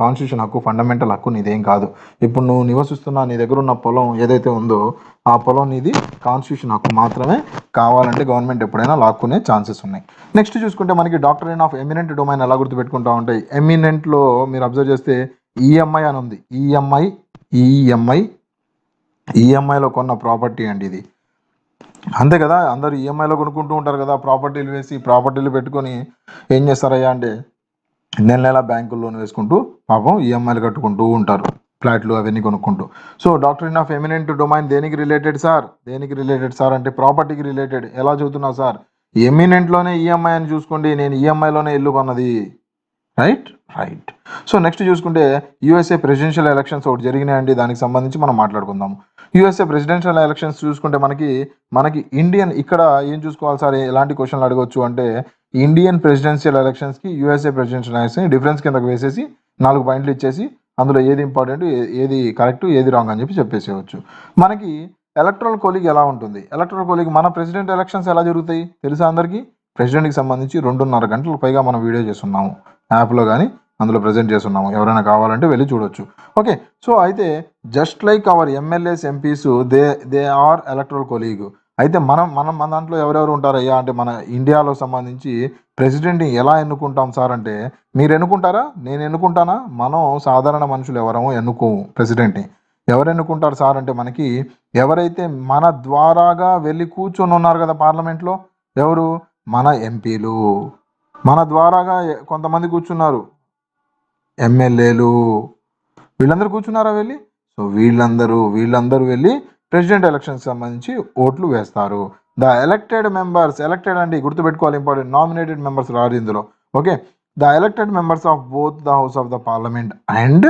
కాన్స్టిట్యూషన్ హక్కు, ఫండమెంటల్ హక్కు నీదేం కాదు. ఇప్పుడు నువ్వు నివసిస్తున్న నీ దగ్గర ఉన్న పొలం ఏదైతే ఉందో ఆ పొలం నీది కాన్స్టిట్యూషన్ హక్కు మాత్రమే. కావాలంటే గవర్నమెంట్ ఎప్పుడైనా లాక్కునే ఛాన్సెస్ ఉన్నాయి. నెక్స్ట్ చూసుకుంటే మనకి డాక్టరైన్ ఆఫ్ ఎమినెంట్ డొమైన్ ఎలా గుర్తుపెట్టుకుంటా ఉంటాయి. ఎమినెంట్లో మీరు అబ్జర్వ్ చేస్తే ఈఎంఐ అని ఉంది. ఈఎంఐ ఈఎంఐలో కొన్న ప్రాపర్టీ అండి ఇది. అంతే కదా, అందరు ఈఎంఐలో కొనుక్కుంటూ ఉంటారు కదా, ప్రాపర్టీలు వేసి ప్రాపర్టీలు పెట్టుకొని ఏం చేస్తారయ్యా అంటే నెల నెల బ్యాంకుల్లో లోన్ వేసుకుంటూ పాపం ఈఎంఐలు కట్టుకుంటూ ఉంటారు, ఫ్లాట్లు అవన్నీ కొనుక్కుంటూ. So doctrine of eminent domain దేనికి రిలేటెడ్ సార్ అంటే ప్రాపర్టీకి రిలేటెడ్. ఎలా చదువుతున్నా సార్? ఎమినెంట్లోనే ఈఎంఐ అని చూసుకోండి, నేను ఈఎంఐలోనే ఇల్లు కొన్నది. రైట్. సో నెక్స్ట్ చూసుకుంటే యూఎస్ఏ ప్రెసిడెన్షియల్ ఎలక్షన్స్ ఒకటి జరిగినాయండి, దానికి సంబంధించి మనం మాట్లాడుకుందాం. యూఎస్ఏ ప్రెసిడెన్షియల్ ఎలక్షన్స్ చూసుకుంటే మనకి ఇండియన్ ఇక్కడ ఏం చూసుకోవాలి సార్, ఎలాంటి క్వశ్చన్లు అడగవచ్చు అంటే ఇండియన్ ప్రెసిడెన్షియల్ ఎలక్షన్స్కి యూఎస్ఏ ప్రెసిడెన్షియల్ ఎలక్షన్స్ డిఫరెన్స్ కిందకు వేసేసి 4 పాయింట్లు ఇచ్చేసి అందులో ఏది ఇంపార్టెంట్, ఏది కరెక్ట్, ఏది రాంగ్ అని చెప్పేసేయచ్చు. మనకి ఎలక్ట్రల్ కోలిగ్ ఎలా ఉంటుంది? ఎలక్ట్రల్ కోలిగ్ మన ప్రెసిడెంట్ ఎలక్షన్స్ ఎలా జరుగుతాయి తెలుసా అందరికీ? ప్రెసిడెంట్కి సంబంధించి 2.5 గంటల పైగా మనం వీడియో చేస్తున్నాము యాప్లో, కానీ అందులో ప్రజెంట్ చేస్తున్నాము, ఎవరైనా కావాలంటే వెళ్ళి చూడొచ్చు. ఓకే, సో అయితే just like our MLAs MPs they are electoral colleague. అయితే మన దాంట్లో ఎవరెవరు ఉంటారయ్యా అంటే మన ఇండియాలో సంబంధించి ప్రెసిడెంట్ని ఎలా ఎన్నుకుంటాం సార్ అంటే, మీరు ఎన్నుకుంటారా, నేను ఎన్నుకుంటానా? మనం సాధారణ మనుషులు ఎవరము ఎన్నుకోము ప్రెసిడెంట్ని. ఎవరు ఎన్నుకుంటారు సార్ అంటే మనకి ఎవరైతే మన ద్వారాగా వెళ్ళి కూర్చొని ఉన్నారు కదా పార్లమెంట్లో, ఎవరు? మన ఎంపీలు. మన ద్వారాగా కొంతమంది కూర్చున్నారు, ఎమ్మెల్యేలు, వీళ్ళందరూ కూర్చున్నారా వెళ్ళి? సో వీళ్ళందరూ వెళ్ళి ప్రెసిడెంట్ ఎలక్షన్కి సంబంధించి ఓట్లు వేస్తారు. ద ఎలక్టెడ్ అండి గుర్తుపెట్టుకోవాలి, ఇంపార్టెంట్. నామినేటెడ్ మెంబర్స్ రాదు ఇందులో. Okay, the elected members of both the house of the parliament and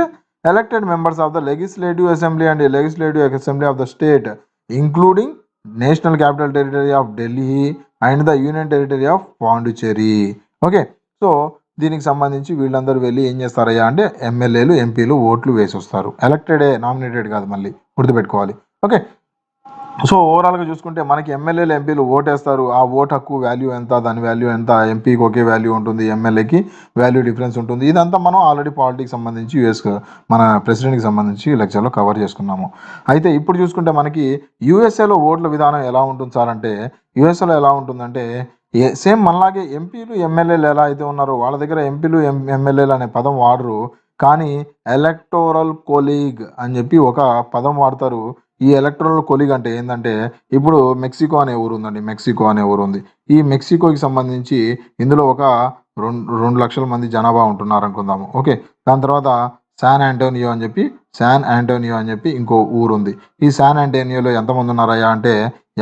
elected members of the legislative assembly and legislative assembly of the state including national capital territory of Delhi and the union territory of Pondicherry. Okay, so దీనికి సంబంధించి వీళ్ళందరూ వెళ్ళి ఏం చేస్తారయ్యా అంటే ఎమ్మెల్యేలు, ఎంపీలు ఓట్లు వేసి వస్తారు. ఎలక్టెడే, నామినేటెడ్ కాదు, మళ్ళీ గుర్తుపెట్టుకోవాలి. ఓకే, సో ఓవరాల్గా చూసుకుంటే మనకి ఎమ్మెల్యేలు, ఎంపీలు ఓటేస్తారు. ఆ ఓట్ హక్కు వాల్యూ ఎంత, దాని వాల్యూ ఎంత, ఎంపీకి ఒకే వాల్యూ ఉంటుంది, ఎమ్మెల్యేకి వాల్యూ డిఫరెన్స్ ఉంటుంది. ఇదంతా మనం ఆల్రెడీ పాలిటిక్స్ సంబంధించి మన ప్రెసిడెంట్కి సంబంధించి లెక్చర్లో కవర్ చేసుకున్నాము. అయితే ఇప్పుడు చూసుకుంటే మనకి యూఎస్ఏలో ఓట్ల విధానం ఎలా ఉంటుంది సార్ అంటే, యూఎస్ఏలో ఎలా ఉంటుందంటే సేమ్ మనలాగే ఎంపీలు, ఎమ్మెల్యేలు ఎలా అయితే ఉన్నారో వాళ్ళ దగ్గర ఎంపీలు, ఎమ్మెల్యేలు అనే పదం వాడరు, కానీ ఎలక్టోరల్ కొలీగ్ అని చెప్పి ఒక పదం వాడతారు. ఈ ఎలక్టోరల్ కొలీగ్ అంటే ఏంటంటే, ఇప్పుడు మెక్సికో అనే ఊరు ఉంది. ఈ మెక్సికోకి సంబంధించి ఇందులో ఒక 2 లక్షల మంది జనాభా ఉంటున్నారు అనుకుందాము. ఓకే, దాని తర్వాత శాన్ ఆంటోనియో అని చెప్పి ఇంకో ఊరు ఉంది. ఈ శాన్ ఆంటోనియోలో ఎంతమంది ఉన్నారయ్యా అంటే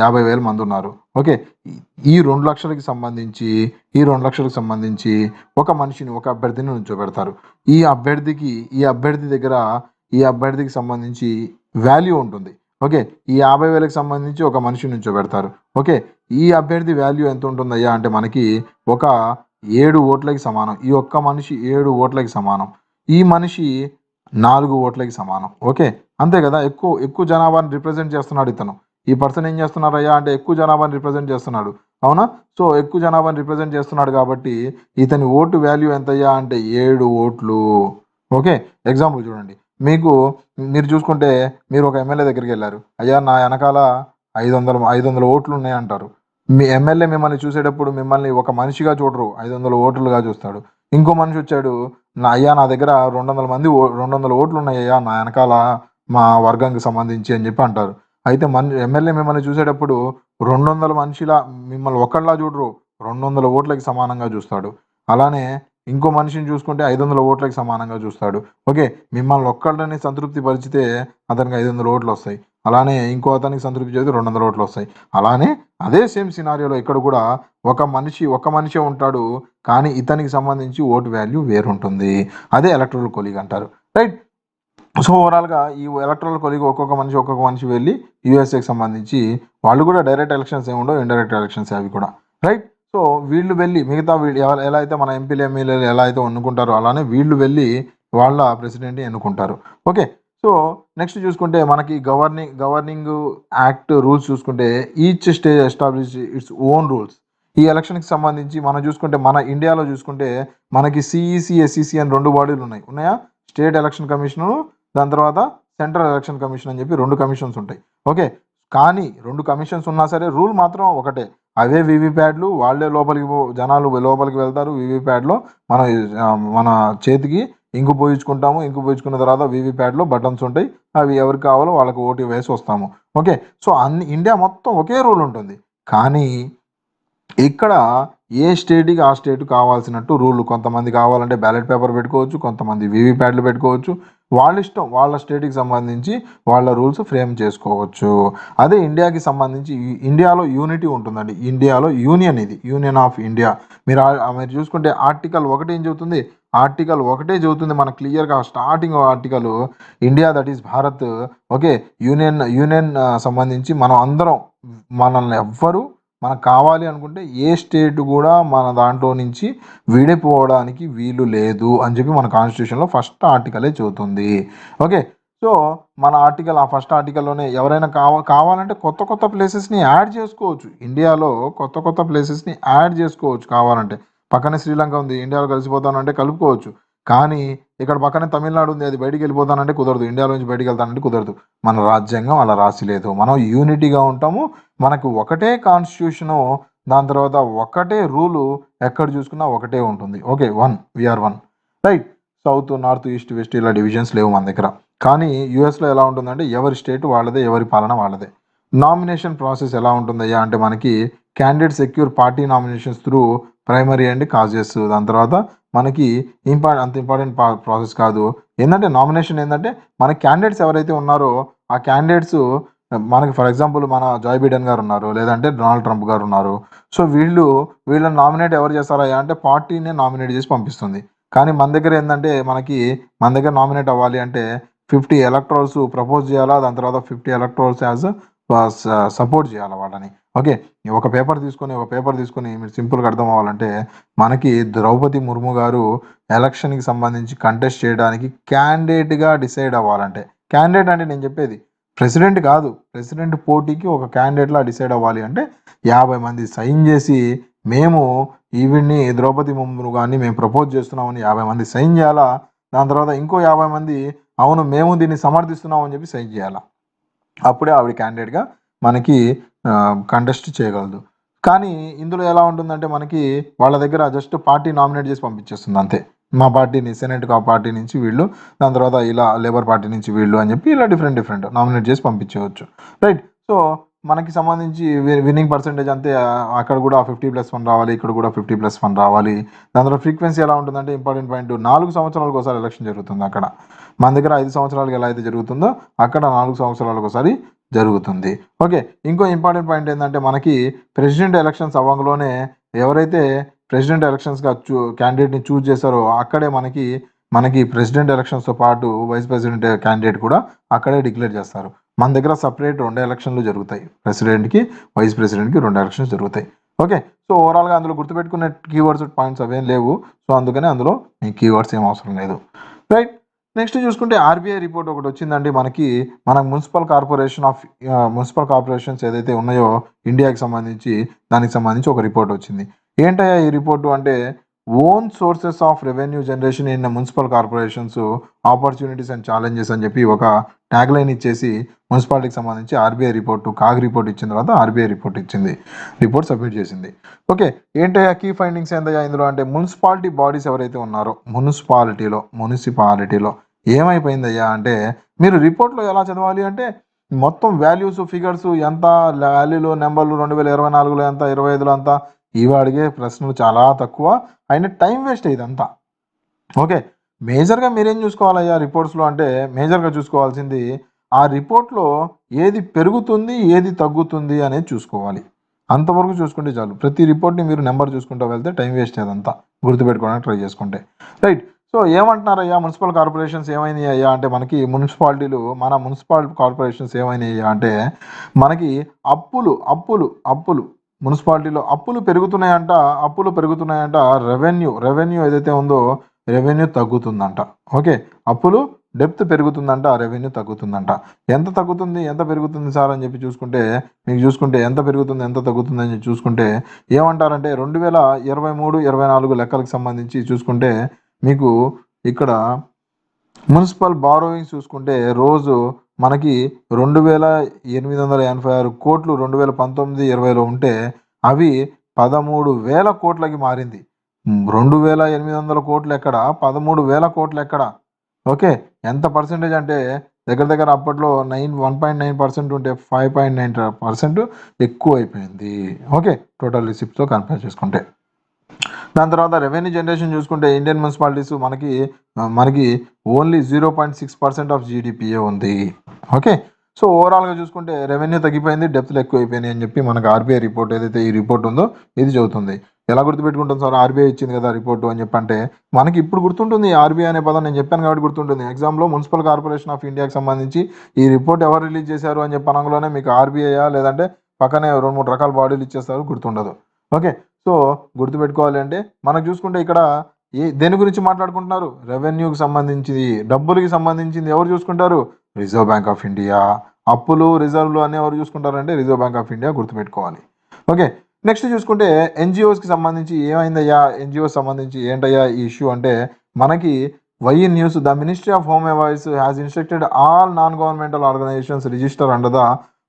50,000 మంది ఉన్నారు. ఓకే, ఈ 2 లక్షలకి సంబంధించి ఒక మనిషిని, ఒక అభ్యర్థిని నుంచోబెడతారు. ఈ అభ్యర్థికి సంబంధించి వాల్యూ ఉంటుంది. ఓకే, ఈ 50,000కి సంబంధించి ఒక మనిషి నుంచోబెడతారు. ఓకే, ఈ అభ్యర్థి వాల్యూ ఎంత ఉంటుందయ్యా అంటే మనకి ఒక 7 ఓట్లకి సమానం. ఈ ఒక్క మనిషి 7 ఓట్లకి సమానం, ఈ మనిషి 4 ఓట్లకి సమానం. ఓకే, అంతే కదా, ఎక్కువ జనాభాని రిప్రజెంట్ చేస్తున్నాడు ఇతను. ఈ పర్సన్ ఏం చేస్తున్నారయ్యా అంటే ఎక్కువ జనాభాని రిప్రజెంట్ చేస్తున్నాడు, అవునా? సో ఎక్కువ జనాభాని రిప్రజెంట్ చేస్తున్నాడు కాబట్టి ఇతని ఓటు వాల్యూ ఎంతయ్యా అంటే 7 ఓట్లు. ఓకే, ఎగ్జాంపుల్ చూడండి, మీరు చూసుకుంటే మీరు ఒక ఎమ్మెల్యే దగ్గరికి వెళ్ళారు, అయ్యా నా వెనకాల 500 ఓట్లు ఉన్నాయి అంటారు. మీ ఎమ్మెల్యే మిమ్మల్ని చూసేటప్పుడు మిమ్మల్ని ఒక మనిషిగా చూడరు, 500 ఓట్లుగా చూస్తాడు. ఇంకో మనిషి వచ్చాడు, నా దగ్గర 200 ఓట్లు ఉన్నాయి అయ్యా నా వెనకాల మా వర్గానికి సంబంధించి అని చెప్పి అంటారు. అయితే ఎమ్మెల్యే మిమ్మల్ని చూసేటప్పుడు 200 మనిషిలా మిమ్మల్ని ఒక్కళ్ళలా చూడరు, 200 ఓట్లకి సమానంగా చూస్తాడు. అలానే ఇంకో మనిషిని చూసుకుంటే 500 ఓట్లకి సమానంగా చూస్తాడు. ఓకే, మిమ్మల్ని ఒక్కళ్ళని సంతృప్తి పరిచితే అతనికి 500 ఓట్లు వస్తాయి, అలానే ఇంకో అతనికి సంతృప్తి చేస్తే 200 ఓట్లు వస్తాయి. అలానే అదే సేమ్ సినారియోలో ఇక్కడ కూడా ఒక మనిషి ఉంటాడు, కానీ ఇతనికి సంబంధించి ఓటు వాల్యూ వేరుంటుంది. అదే ఎలక్టోరల్ కొలీగ్ అంటారు. రైట్. సో ఓవరాల్గా ఈ ఎలక్టోరల్ కొలీగ్ ఒక్కొక్క మనిషి వెళ్ళి యూఎస్ఏకి సంబంధించి వాళ్ళు కూడా డైరెక్ట్ ఎలక్షన్స్ ఏమి ఉండవు, ఇండైరెక్ట్ ఎలక్షన్స్ అవి కూడా. రైట్. సో వీళ్ళు వెళ్ళి మిగతా వీళ్ళు ఎలా అయితే మన ఎంపీలు ఎమ్మెల్యేలు ఎలా అయితే ఎన్నుకుంటారో అలానే వీళ్ళు వెళ్ళి వాళ్ళ ప్రెసిడెంట్ని ఎన్నుకుంటారు. ఓకే. సో నెక్స్ట్ చూసుకుంటే మనకి గవర్నింగ్ యాక్ట్ రూల్స్ చూసుకుంటే each state establish its own rules. ఈ ఎలక్షన్కి సంబంధించి మనం చూసుకుంటే మన ఇండియాలో చూసుకుంటే మనకి సిఈసి ఎస్ఈసి అని 2 బాడీలు ఉన్నాయా? స్టేట్ ఎలక్షన్ కమిషను, దాని తర్వాత సెంట్రల్ ఎలక్షన్ కమిషన్ అని చెప్పి 2 కమిషన్స్ ఉంటాయి. ఓకే. కానీ 2 కమిషన్స్ ఉన్నా సరే రూల్ మాత్రం ఒకటే. అవే వీవీప్యాడ్లు వాళ్ళే జనాలు లోపలికి వెళ్తారు. వీవీప్యాడ్లో మన మన చేతికి ఇంకు పోయించుకుంటాము. ఇంకు పోయించుకున్న తర్వాత వీవీప్యాడ్లో బటన్స్ ఉంటాయి. అవి ఎవరికి కావాలో వాళ్ళకి ఓటు వేసి వస్తాము. ఓకే. సో ఇండియా మొత్తం ఒకే రూల్ ఉంటుంది. కానీ ఇక్కడ ఏ స్టేట్‌కి ఆ స్టేట్ కావాల్సినట్టు రూల్. కొంతమంది కావాలంటే బ్యాలెట్ పేపర్ పెట్టుకోవచ్చు. కొంతమంది వీవీప్యాడ్లు పెట్టుకోవచ్చు. వాళ్ళ ఇష్టం. వాళ్ళ స్టేట్‌కి సంబంధించి వాళ్ళ రూల్స్ ఫ్రేమ్ చేసుకోవచ్చు. అదే ఇండియాకి సంబంధించి ఇండియాలో యూనిటీ ఉంటుందండి. ఇండియాలో యూనియన్ ఇది. Union of India. మీరు చూసుకుంటే ఆర్టికల్ 1 ఏం చెబుతుంది? ఆర్టికల్ 1 చెబుతుంది మనకు క్లియర్‌గా starting article India that is Bharat. Okay. Union సంబంధించి మనం అందరం మనల్ని ఎవ్వరు మనకు కావాలి అనుకుంటే ఏ స్టేట్ కూడా మన దాంట్లో నుంచి విడిపోవడానికి వీలు లేదు అని చెప్పి మన కాన్స్టిట్యూషన్లో ఫస్ట్ ఆర్టికలే చెబుతుంది. ఓకే. సో మన ఆ ఫస్ట్ ఆర్టికల్లోనే ఎవరైనా కావాలంటే కొత్త ప్లేసెస్ని యాడ్ చేసుకోవచ్చు. ఇండియాలో కొత్త ప్లేసెస్ని యాడ్ చేసుకోవచ్చు కావాలంటే. పక్కనే శ్రీలంక ఉంది, ఇండియాలో కలిసిపోతానంటే కలుపుకోవచ్చు. కానీ ఇక్కడ పక్కనే తమిళనాడు ఉంది, అది బయటికి వెళ్ళిపోతానంటే కుదరదు. ఇండియాలో నుంచి బయటికి వెళ్తానంటే కుదరదు. మన రాజ్యాంగం అలా రాసిలేదు. మనం యూనిటీగా ఉంటాము. మనకు ఒకటే కాన్స్టిట్యూషను, దాని తర్వాత ఒకటే రూలు, ఎక్కడ చూసుకున్నా ఒకటే ఉంటుంది. Okay. We are one. Right. South, north, east, west ఇలా డివిజన్స్ లేవు మన దగ్గర. కానీ యూఎస్లో ఎలా ఉంటుందంటే ఎవరి స్టేట్ వాళ్ళదే, ఎవరి పాలన వాళ్ళదే. నామినేషన్ ప్రాసెస్ ఎలా ఉంటుందయ్యా అంటే మనకి candidate secure party nominations through primary and causes. దాని తర్వాత మనకి అంత ఇంపార్టెంట్ ప్రాసెస్ కాదు. ఏంటంటే నామినేషన్ ఏంటంటే మన క్యాండిడేట్స్ ఎవరైతే ఉన్నారో ఆ క్యాండిడేట్స్ మనకి ఫర్ ఎగ్జాంపుల్ మన జాయ్ బిడెన్ గారు ఉన్నారు, లేదంటే డొనాల్డ్ ట్రంప్ గారు ఉన్నారు. సో వీళ్ళని నామినేట్ ఎవరు చేస్తారయ్యా అంటే పార్టీనే నామినేట్ చేసి పంపిస్తుంది. కానీ మన దగ్గర ఏంటంటే మన దగ్గర నామినేట్ అవ్వాలి అంటే 50 ఎలక్టోరల్స్ ప్రపోజ్ చేయాలా, దాని తర్వాత 50 ఎలక్టోరల్స్ యాజ్ సపోర్ట్ చేయాలి వాళ్ళని. ఓకే. ఒక పేపర్ తీసుకొని మీరు సింపుల్గా అర్థం అవ్వాలంటే మనకి ద్రౌపది ముర్ము గారు ఎలక్షన్కి సంబంధించి కంటెస్ట్ చేయడానికి క్యాండిడేట్గా డిసైడ్ అవ్వాలంటే, క్యాండిడేట్ అంటే నేను చెప్పేది ప్రెసిడెంట్ కాదు, ప్రెసిడెంట్ పోటీకి ఒక క్యాండిడేట్లా డిసైడ్ అవ్వాలి అంటే 50 మంది సైన్ చేసి మేము ఈవిడ్ని ద్రౌపది ముర్ము గారిని మేము ప్రపోజ్ చేస్తున్నామని 50 మంది సైన్ చేయాలా. దాని తర్వాత ఇంకో 50 మంది అవును మేము దీన్ని సమర్థిస్తున్నాం అని చెప్పి సైన్ చేయాలా. అప్పుడే ఆవిడ క్యాండిడేట్గా మనకి కంటెస్ట్ చేయగలదు. కానీ ఇందులో ఎలా ఉంటుందంటే మనకి వాళ్ళ దగ్గర జస్ట్ పార్టీ నామినేట్ చేసి పంపించేస్తుంది అంతే. మా పార్టీని సెనెట్ పార్టీ నుంచి వీళ్ళు, దాని తర్వాత ఇలా లేబర్ పార్టీ నుంచి వీళ్ళు అని చెప్పి ఇలా డిఫరెంట్ నామినేట్ చేసి పంపించవచ్చు. రైట్. సో మనకి సంబంధించి విన్నింగ్ పర్సెంటేజ్ అంతే. అక్కడ కూడా 50+1 రావాలి, ఇక్కడ కూడా 50+1 రావాలి. దాని తర్వాత ఫ్రీక్వెన్సీ ఎలా ఉంటుందంటే ఇంపార్టెంట్ పాయింట్ 4 సంవత్సరాలకు ఒకసారి ఎలక్షన్ జరుగుతుంది అక్కడ. మన దగ్గర 5 సంవత్సరాలకు ఎలా అయితే జరుగుతుందో అక్కడ 4 సంవత్సరాలకు ఒకసారి జరుగుతుంది. ఓకే. ఇంకో ఇంపార్టెంట్ పాయింట్ ఏంటంటే మనకి ప్రెసిడెంట్ ఎలక్షన్స్ అవ్వగానే ఎవరైతే ప్రెసిడెంట్ ఎలక్షన్స్గా క్యాండిడేట్ని చూజ్ చేశారో అక్కడే మనకి ప్రెసిడెంట్ ఎలక్షన్స్తో పాటు వైస్ ప్రెసిడెంట్ క్యాండిడేట్ కూడా అక్కడే డిక్లేర్ చేస్తారు. మన దగ్గర సపరేట్ 2 ఎలక్షన్లు జరుగుతాయి. ప్రెసిడెంట్కి, వైస్ ప్రెసిడెంట్కి 2 ఎలక్షన్స్ జరుగుతాయి. ఓకే. సో ఓవరాల్గా అందులో గుర్తుపెట్టుకునే కీవర్డ్స్ పాయింట్స్ అవేం లేవు. సో అందుకని అందులో మీ కీవర్డ్స్ ఏం అవసరం లేదు. రైట్. నెక్స్ట్ చూసుకుంటే ఆర్బీఐ రిపోర్ట్ ఒకటి వచ్చిందండి మన మున్సిపల్ కార్పొరేషన్స్ ఏదైతే ఉన్నాయో ఇండియాకి సంబంధించి దానికి సంబంధించి ఒక రిపోర్ట్ వచ్చింది. ఏంటయ్యా ఈ రిపోర్టు అంటే own sources of revenue generation in municipal corporations opportunities and challenges అని చెప్పి ఒక ట్యాగ్ లైన్ ఇచ్చేసి మున్సిపాలిటీకి సంబంధించి ఆర్బీఐ రిపోర్టు కాగ్ రిపోర్ట్ ఇచ్చిన తర్వాత ఆర్బీఐ రిపోర్ట్ సబ్మిట్ చేసింది. ఓకే. ఏంటయ్యా కీ ఫైండింగ్స్ ఏంటయ్యా ఇందులో అంటే మున్సిపాలిటీ బాడీస్ ఎవరైతే ఉన్నారో మున్సిపాలిటీలో ఏమైపోయిందయ్యా అంటే మీరు రిపోర్ట్లో ఎలా చదవాలి అంటే మొత్తం వాల్యూస్ ఫిగర్స్ ఎంత, వాల్యూలు నెంబర్లు 2024లో ఎంత, 25లో ఎంత, ఇవి అడిగే ప్రశ్నలు చాలా తక్కువ. అయిన టైం వేస్ట్ ఇదంతా. ఓకే. మేజర్గా మీరేం చూసుకోవాలయ్యా రిపోర్ట్స్లో అంటే మేజర్గా చూసుకోవాల్సింది ఆ రిపోర్ట్లో ఏది పెరుగుతుంది ఏది తగ్గుతుంది అనేది చూసుకోవాలి. అంతవరకు చూసుకుంటే చాలు. ప్రతి రిపోర్ట్ని మీరు నెంబర్ చూసుకుంటూ వెళ్తే టైం వేస్ట్ అదంతా గుర్తుపెట్టుకోవడానికి ట్రై చేసుకుంటే. రైట్. సో ఏమంటున్నారయ్యా మున్సిపల్ కార్పొరేషన్స్ ఏమైనాయి అయ్యా అంటే మన మున్సిపల్ కార్పొరేషన్స్ ఏమైనాయి అంటే మనకి అప్పులు మున్సిపాలిటీలో అప్పులు పెరుగుతున్నాయంట. రెవెన్యూ ఏదైతే ఉందో రెవెన్యూ తగ్గుతుందంట. ఓకే, అప్పులు డెప్త్ పెరుగుతుందంట, రెవెన్యూ తగ్గుతుందంట. ఎంత పెరుగుతుంది సార్ అని చెప్పి చూసుకుంటే ఎంత పెరుగుతుంది ఎంత తగ్గుతుంది అని చూసుకుంటే ఏమంటారంటే 2023-24 లెక్కలకు సంబంధించి చూసుకుంటే మీకు ఇక్కడ మున్సిపల్ బారోయింగ్స్ చూసుకుంటే రోజు మనకి 2,886 కోట్లు 2019-20లో ఉంటే అవి 13,000 కోట్లకి మారింది. 2,800 కోట్లు ఎక్కడ, 13,000 కోట్లు ఎక్కడ? ఓకే, ఎంత పర్సెంటేజ్ అంటే దగ్గర అప్పట్లో 1.9% ఉంటే 5.9% ఎక్కువ అయిపోయింది. ఓకే, టోటల్ రిసిప్ట్తో కంపేర్ చేసుకుంటే. దాని తర్వాత రెవెన్యూ జనరేషన్ చూసుకుంటే ఇండియన్ మున్సిపాలిటీస్ మనకి ఓన్లీ 0.6% ఆఫ్ జీడిపిఏ ఉంది. ఓకే, సో ఓవరాల్గా చూసుకుంటే రెవెన్యూ తగ్గిపోయింది, డెప్త్లు ఎక్కువ అయిపోయినాయి అని చెప్పి మనకు ఆర్బీఐ రిపోర్ట్ ఏదైతే ఈ రిపోర్ట్ ఉందో ఇది చెబుతుంది. ఎలా గుర్తుపెట్టుకుంటాం సార్, ఆర్బీఐ ఇచ్చింది కదా రిపోర్టు అని చెప్పంటే మనకి ఇప్పుడు గుర్తుంటుంది ఆర్బీఐ అనే పదం. నేను చెప్పాను కాబట్టి గుర్తుంటుంది. ఎగ్జామ్లో మున్సిపల్ కార్పొరేషన్ ఆఫ్ ఇండియాకి సంబంధించి ఈ రిపోర్ట్ ఎవరు రిలీజ్ చేశారు అని చెప్పి అనగానే మీకు ఆర్బీఐయా లేదంటే పక్కనే 2-3 రకాల బాడీలు ఇచ్చేస్తారు, గుర్తుండదు. ఓకే, సో గుర్తుపెట్టుకోవాలి అంటే మనకు చూసుకుంటే ఇక్కడ దేని గురించి మాట్లాడుకుంటున్నారు, రెవెన్యూకి సంబంధించి డబ్బులకి సంబంధించింది ఎవరు చూసుకుంటారు, రిజర్వ్ బ్యాంక్ ఆఫ్ ఇండియా. అప్పులు రిజర్వ్లు అన్నీ ఎవరు చూసుకుంటారంటే రిజర్వ్ బ్యాంక్ ఆఫ్ ఇండియా, గుర్తుపెట్టుకోవాలి. ఓకే, నెక్స్ట్ చూసుకుంటే ఎన్జిఓస్కి సంబంధించి ఏమైందయ్యా, ఎన్జిఓస్ సంబంధించి ఏంటయ్యా ఈ ఇష్యూ అంటే మనకి YN news, the ministry of home affairs has instructed all non governmental organisations register under the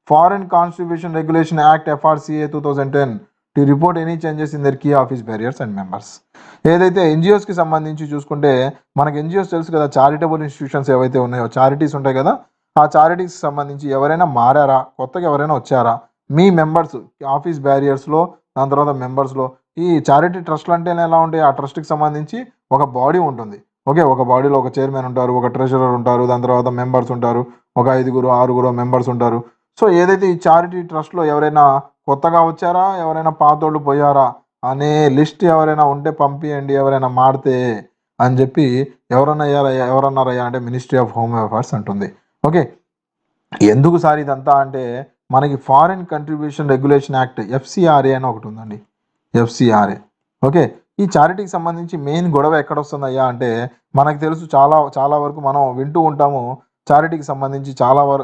foreign constitution regulation act FRCA 2010 to report any changes in their key office bearers and members. ఏదైతే ఎన్జిఓస్కి సంబంధించి చూసుకుంటే మనకి NGOs తెలుసు కదా, charitable institutions ఏవైతే ఉన్నాయో, charities ఉంటాయి కదా, ఆ చారిటీస్కి సంబంధించి ఎవరైనా మారారా, కొత్తగా ఎవరైనా వచ్చారా, మీ మెంబర్స్ ఆఫీస్ బ్యారియర్స్లో, దాని తర్వాత మెంబర్స్లో ఈ చారిటీ ట్రస్ట్లు అంటే ఎలా ఉంటాయి, ఆ ట్రస్ట్కి సంబంధించి ఒక బాడీ ఉంటుంది. ఓకే, ఒక బాడీలో ఒక చైర్మన్ ఉంటారు, ఒక ట్రెజరర్ ఉంటారు, దాని తర్వాత మెంబర్స్ ఉంటారు, ఒక 5-6 మెంబర్స్ ఉంటారు. సో ఏదైతే ఈ చారిటీ ట్రస్ట్లో ఎవరైనా కొత్తగా వచ్చారా, ఎవరైనా పాతోళ్ళు పోయారా అనే లిస్ట్ ఎవరైనా ఉంటే పంపియండి, ఎవరైనా మారితే అని చెప్పి ఎవరన్నారయ్యా అంటే మినిస్ట్రీ ఆఫ్ హోమ్ అఫైర్స్ అంటుంది. ఓకే, ఎందుకు సార్ ఇదంతా అంటే మనకి foreign contribution regulation act FCRA అని ఒకటి ఉందండి, FCRA. ఓకే, ఈ చారిటీకి సంబంధించి మెయిన్ గొడవ ఎక్కడ వస్తుందయ్యా అంటే మనకు తెలుసు, చాలా వరకు మనం వింటూ ఉంటాము. చారిటీకి సంబంధించి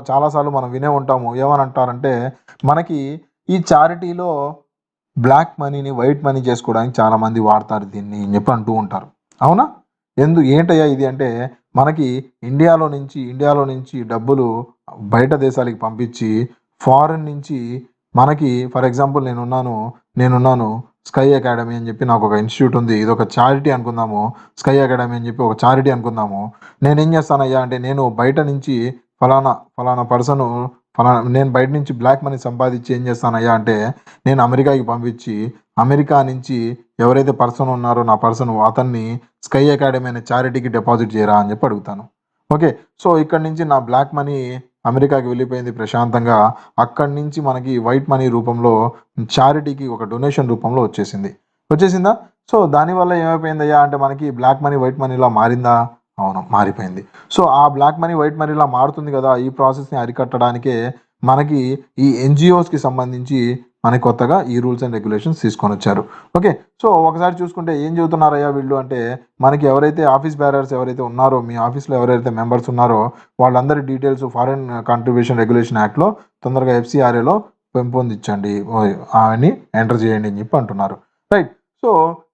చాలాసార్లు మనం వినే ఉంటాము. ఏమని అంటారంటే మనకి ఈ చారిటీలో బ్లాక్ మనీని వైట్ మనీ చేసుకోవడానికి చాలామంది వాడతారు దీన్ని అని చెప్పి అంటూ ఉంటారు. అవునా, ఏంటయ్యా ఇది అంటే మనకి ఇండియాలో నుంచి డబ్బులు బయట దేశాలకి పంపించి ఫారెన్ నుంచి మనకి, ఫర్ ఎగ్జాంపుల్ నేనున్నాను స్కై అకాడమీ అని చెప్పి నాకు ఒక ఇన్స్టిట్యూట్ ఉంది, ఇది ఒక చారిటీ అనుకుందాము. స్కై అకాడమీ అని చెప్పి ఒక చారిటీ అనుకుందాము. నేనేం చేస్తానయ్యా అంటే నేను బయట నుంచి ఫలానా పర్సన్ నేను బయట నుంచి బ్లాక్ మనీ సంపాదించి ఏం చేస్తానయ్యా అంటే నేను అమెరికాకి పంపించి అమెరికా నుంచి ఎవరైతే పర్సన్ ఉన్నారో నా పర్సన్ అతన్ని స్కై అకాడమీ అనే చారిటీకి డిపాజిట్ చేయరా అని చెప్పి అడుగుతాను. ఓకే, సో ఇక్కడ నుంచి నా బ్లాక్ మనీ అమెరికాకి వెళ్ళిపోయింది ప్రశాంతంగా. అక్కడి నుంచి మనకి వైట్ మనీ రూపంలో చారిటీకి ఒక డొనేషన్ రూపంలో వచ్చేసిందా? సో దానివల్ల ఏమైపోయిందయ్యా అంటే మనకి బ్లాక్ మనీ వైట్ మనీలా మారిందా? అవును, మారిపోయింది. సో ఆ బ్లాక్ మనీ వైట్ మనీలా మారుతుంది కదా, ఈ ప్రాసెస్ని అరికట్టడానికే మనకి ఈ ఎన్జిఓస్కి సంబంధించి మనకి కొత్తగా ఈ రూల్స్ అండ్ రెగ్యులేషన్స్ తీసుకొని వచ్చారు. ఓకే, సో ఒకసారి చూసుకుంటే ఏం చెబుతున్నారయ్యా వీళ్ళు అంటే మనకి ఎవరైతే ఆఫీస్ బేరర్స్ ఎవరైతే ఉన్నారో, మీ ఆఫీస్లో ఎవరైతే మెంబర్స్ ఉన్నారో వాళ్ళందరి డీటెయిల్స్ ఫారెన్ కాంట్రిబ్యూషన్ రెగ్యులేషన్ యాక్ట్లో తొందరగా FCRAలో పెంపొందించండి, అని ఎంటర్ చేయండి అని చెప్పి అంటున్నారు. రైట్, సో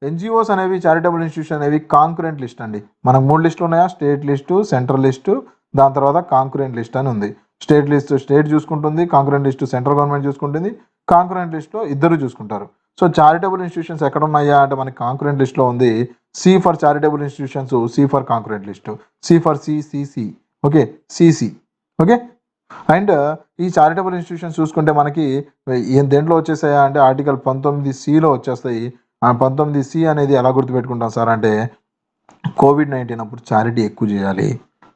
ఎన్జిఓస్ అనేవి చారిటబుల్ ఇన్స్టిట్యూషన్ అనేవి కాంక్రెంట్ లిస్ట్ అండి. మనకు 3 లిస్టులు ఉన్నాయా, స్టేట్ లిస్టు, సెంట్రల్ లిస్టు, దాని తర్వాత కాంక్రెంట్ లిస్ట్ అని ఉంది. స్టేట్ చూసుకుంటుంది, కాంక్రెంట్ లిస్టు సెంట్రల్ గవర్నమెంట్ చూసుకుంటుంది, కాంక్రెంట్ లిస్ట్లో ఇద్దరు చూసుకుంటారు. సో చారిటబుల్ ఇన్స్టిట్యూషన్స్ ఎక్కడ ఉన్నాయా అంటే మనకి కాంక్రెంట్ లిస్ట్లో ఉంది. C for charitable institutions, C for concurrent list, C for CCC. Okay, CC. Okay, and ఈ చారిటబుల్ ఇన్స్టిట్యూషన్స్ చూసుకుంటే మనకి దేంట్లో వచ్చేసాయా అంటే ఆర్టికల్ 19Cలో వచ్చేస్తాయి. 19C అనేది ఎలా గుర్తుపెట్టుకుంటాం సార్ అంటే COVID-19 అప్పుడు చారిటీ ఎక్కువ చేయాలి.